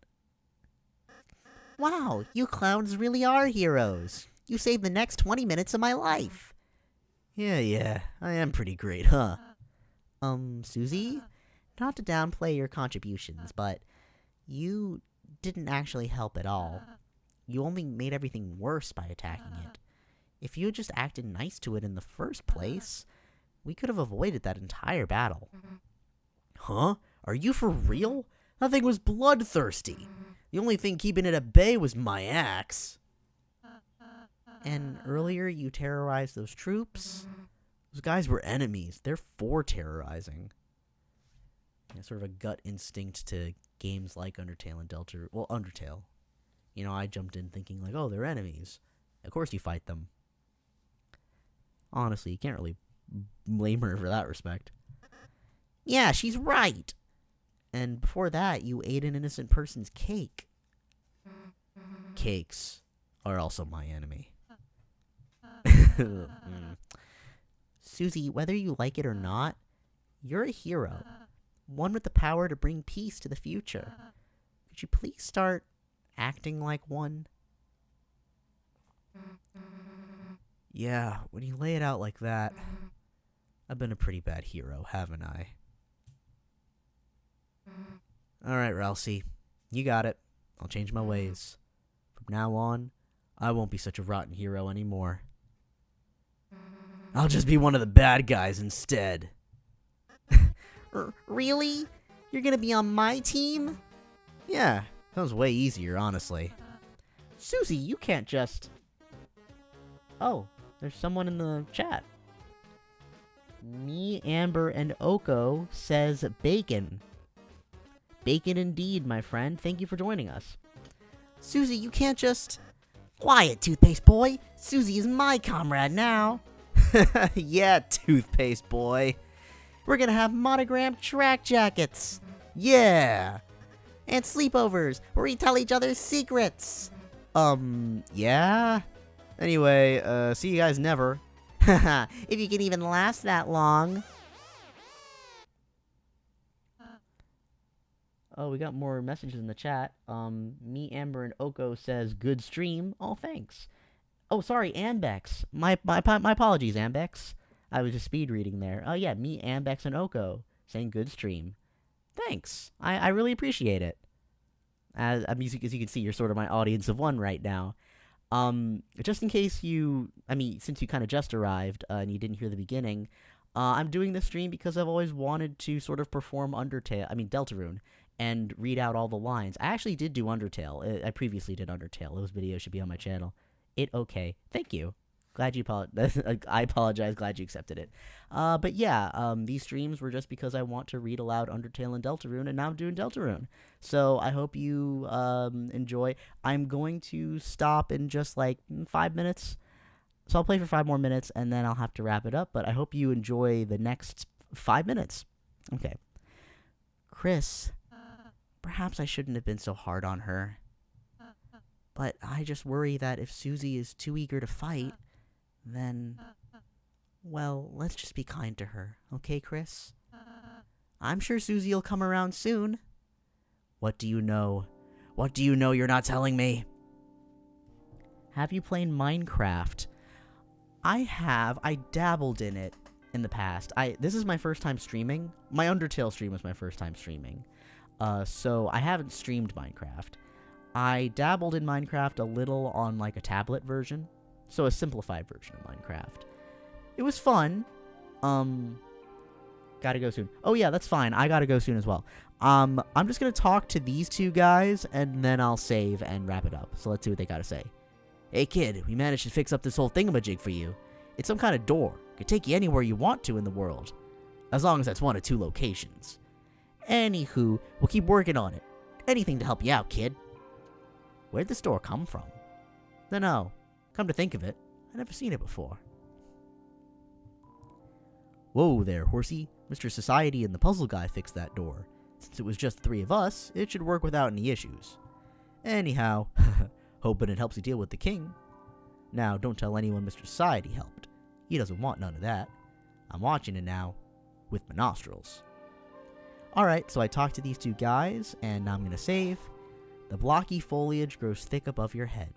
Wow, you clowns really are heroes. You saved the next 20 minutes of my life. Yeah, I am pretty great, huh? Susie? Not to downplay your contributions, but you didn't actually help at all. You only made everything worse by attacking it. If you had just acted nice to it in the first place, we could have avoided that entire battle. Huh? Are you for real? That thing was bloodthirsty. The only thing keeping it at bay was my axe. And earlier you terrorized those troops? Those guys were enemies. They're for terrorizing. Yeah, sort of a gut instinct to games like Undertale and Deltarune. Well, Undertale. You know, I jumped in thinking like, oh, they're enemies. Of course you fight them. Honestly, you can't really blame her for that respect. Yeah, she's right. And before that, you ate an innocent person's cake. Cakes are also my enemy. Susie, whether you like it or not, you're a hero. One with the power to bring peace to the future. Could you please start acting like one? Yeah, when you lay it out like that, I've been a pretty bad hero, haven't I? Alright, Ralsei. You got it. I'll change my ways. From now on, I won't be such a rotten hero anymore. I'll just be one of the bad guys instead. Really? You're gonna be on my team? Yeah, sounds way easier, honestly. Susie, you can't just... Oh, there's someone in the chat. Me, Amber, and Oko says bacon. Bacon indeed, my friend. Thank you for joining us. Susie, you can't just... Quiet, Toothpaste Boy! Susie is my comrade now! Yeah, Toothpaste Boy. We're gonna have monogrammed track jackets! Yeah! And sleepovers, where we tell each other secrets! Yeah? Anyway, see you guys never. Haha, if you can even last that long. Oh, we got more messages in the chat. Me, Amber, and Oko says, good stream. Oh, thanks. Oh, sorry, Ambex. My apologies, Ambex. I was just speed reading there. Oh, yeah, me, Ambex, and Oko saying good stream. Thanks. I really appreciate it. As you can see, you're sort of my audience of one right now. Just in case since you kind of just arrived, and you didn't hear the beginning, I'm doing this stream because I've always wanted to sort of perform Deltarune, and read out all the lines. I actually did do Undertale. I previously did Undertale. Those videos should be on my channel. Okay. Thank you. Glad you I apologize. Glad you accepted it. But yeah, these streams were just because I want to read aloud Undertale and Deltarune, and now I'm doing Deltarune. So I hope you enjoy. I'm going to stop in just like 5 minutes. So I'll play for 5 more minutes, and then I'll have to wrap it up. But I hope you enjoy the next 5 minutes. Okay. Chris, perhaps I shouldn't have been so hard on her. But I just worry that if Susie is too eager to fight, then, well, let's just be kind to her, okay, Chris? I'm sure Susie'll come around soon. What do you know? What do you know you're not telling me? Have you played Minecraft? I have. I dabbled in it in the past. This is my first time streaming. My Undertale stream was my first time streaming. So I haven't streamed Minecraft. I dabbled in Minecraft a little on like a tablet version. So a simplified version of Minecraft. It was fun. Gotta go soon. Oh yeah, that's fine. I gotta go soon as well. I'm just gonna talk to these two guys, and then I'll save and wrap it up. So let's see what they gotta say. Hey kid, we managed to fix up this whole thingamajig for you. It's some kind of door. It could take you anywhere you want to in the world. As long as that's 1 of 2 locations. Anywho, we'll keep working on it. Anything to help you out, kid. Where'd this door come from? Dunno. Come to think of it, I've never seen it before. Whoa there, horsey. Mr. Society and the puzzle guy fixed that door. Since it was just 3 of us, it should work without any issues. Anyhow, hoping it helps you deal with the king. Now, don't tell anyone Mr. Society helped. He doesn't want none of that. I'm watching it now, with my nostrils. Alright, so I talked to these 2 guys, and now I'm gonna save. The blocky foliage grows thick above your head.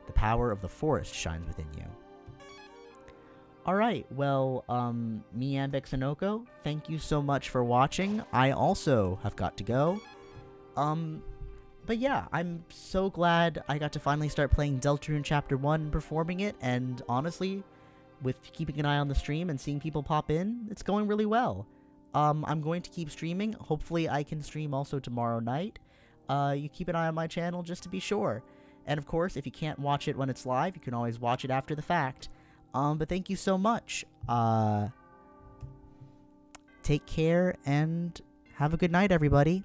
The power of the forest shines within you. Alright, well, me, Ambex, and Oko, thank you so much for watching. I also have got to go. But yeah, I'm so glad I got to finally start playing Deltarune Chapter 1 and performing it, and honestly, with keeping an eye on the stream and seeing people pop in, it's going really well. I'm going to keep streaming. Hopefully I can stream also tomorrow night. You keep an eye on my channel just to be sure. And of course, if you can't watch it when it's live, you can always watch it after the fact. But thank you so much. Take care and have a good night, everybody.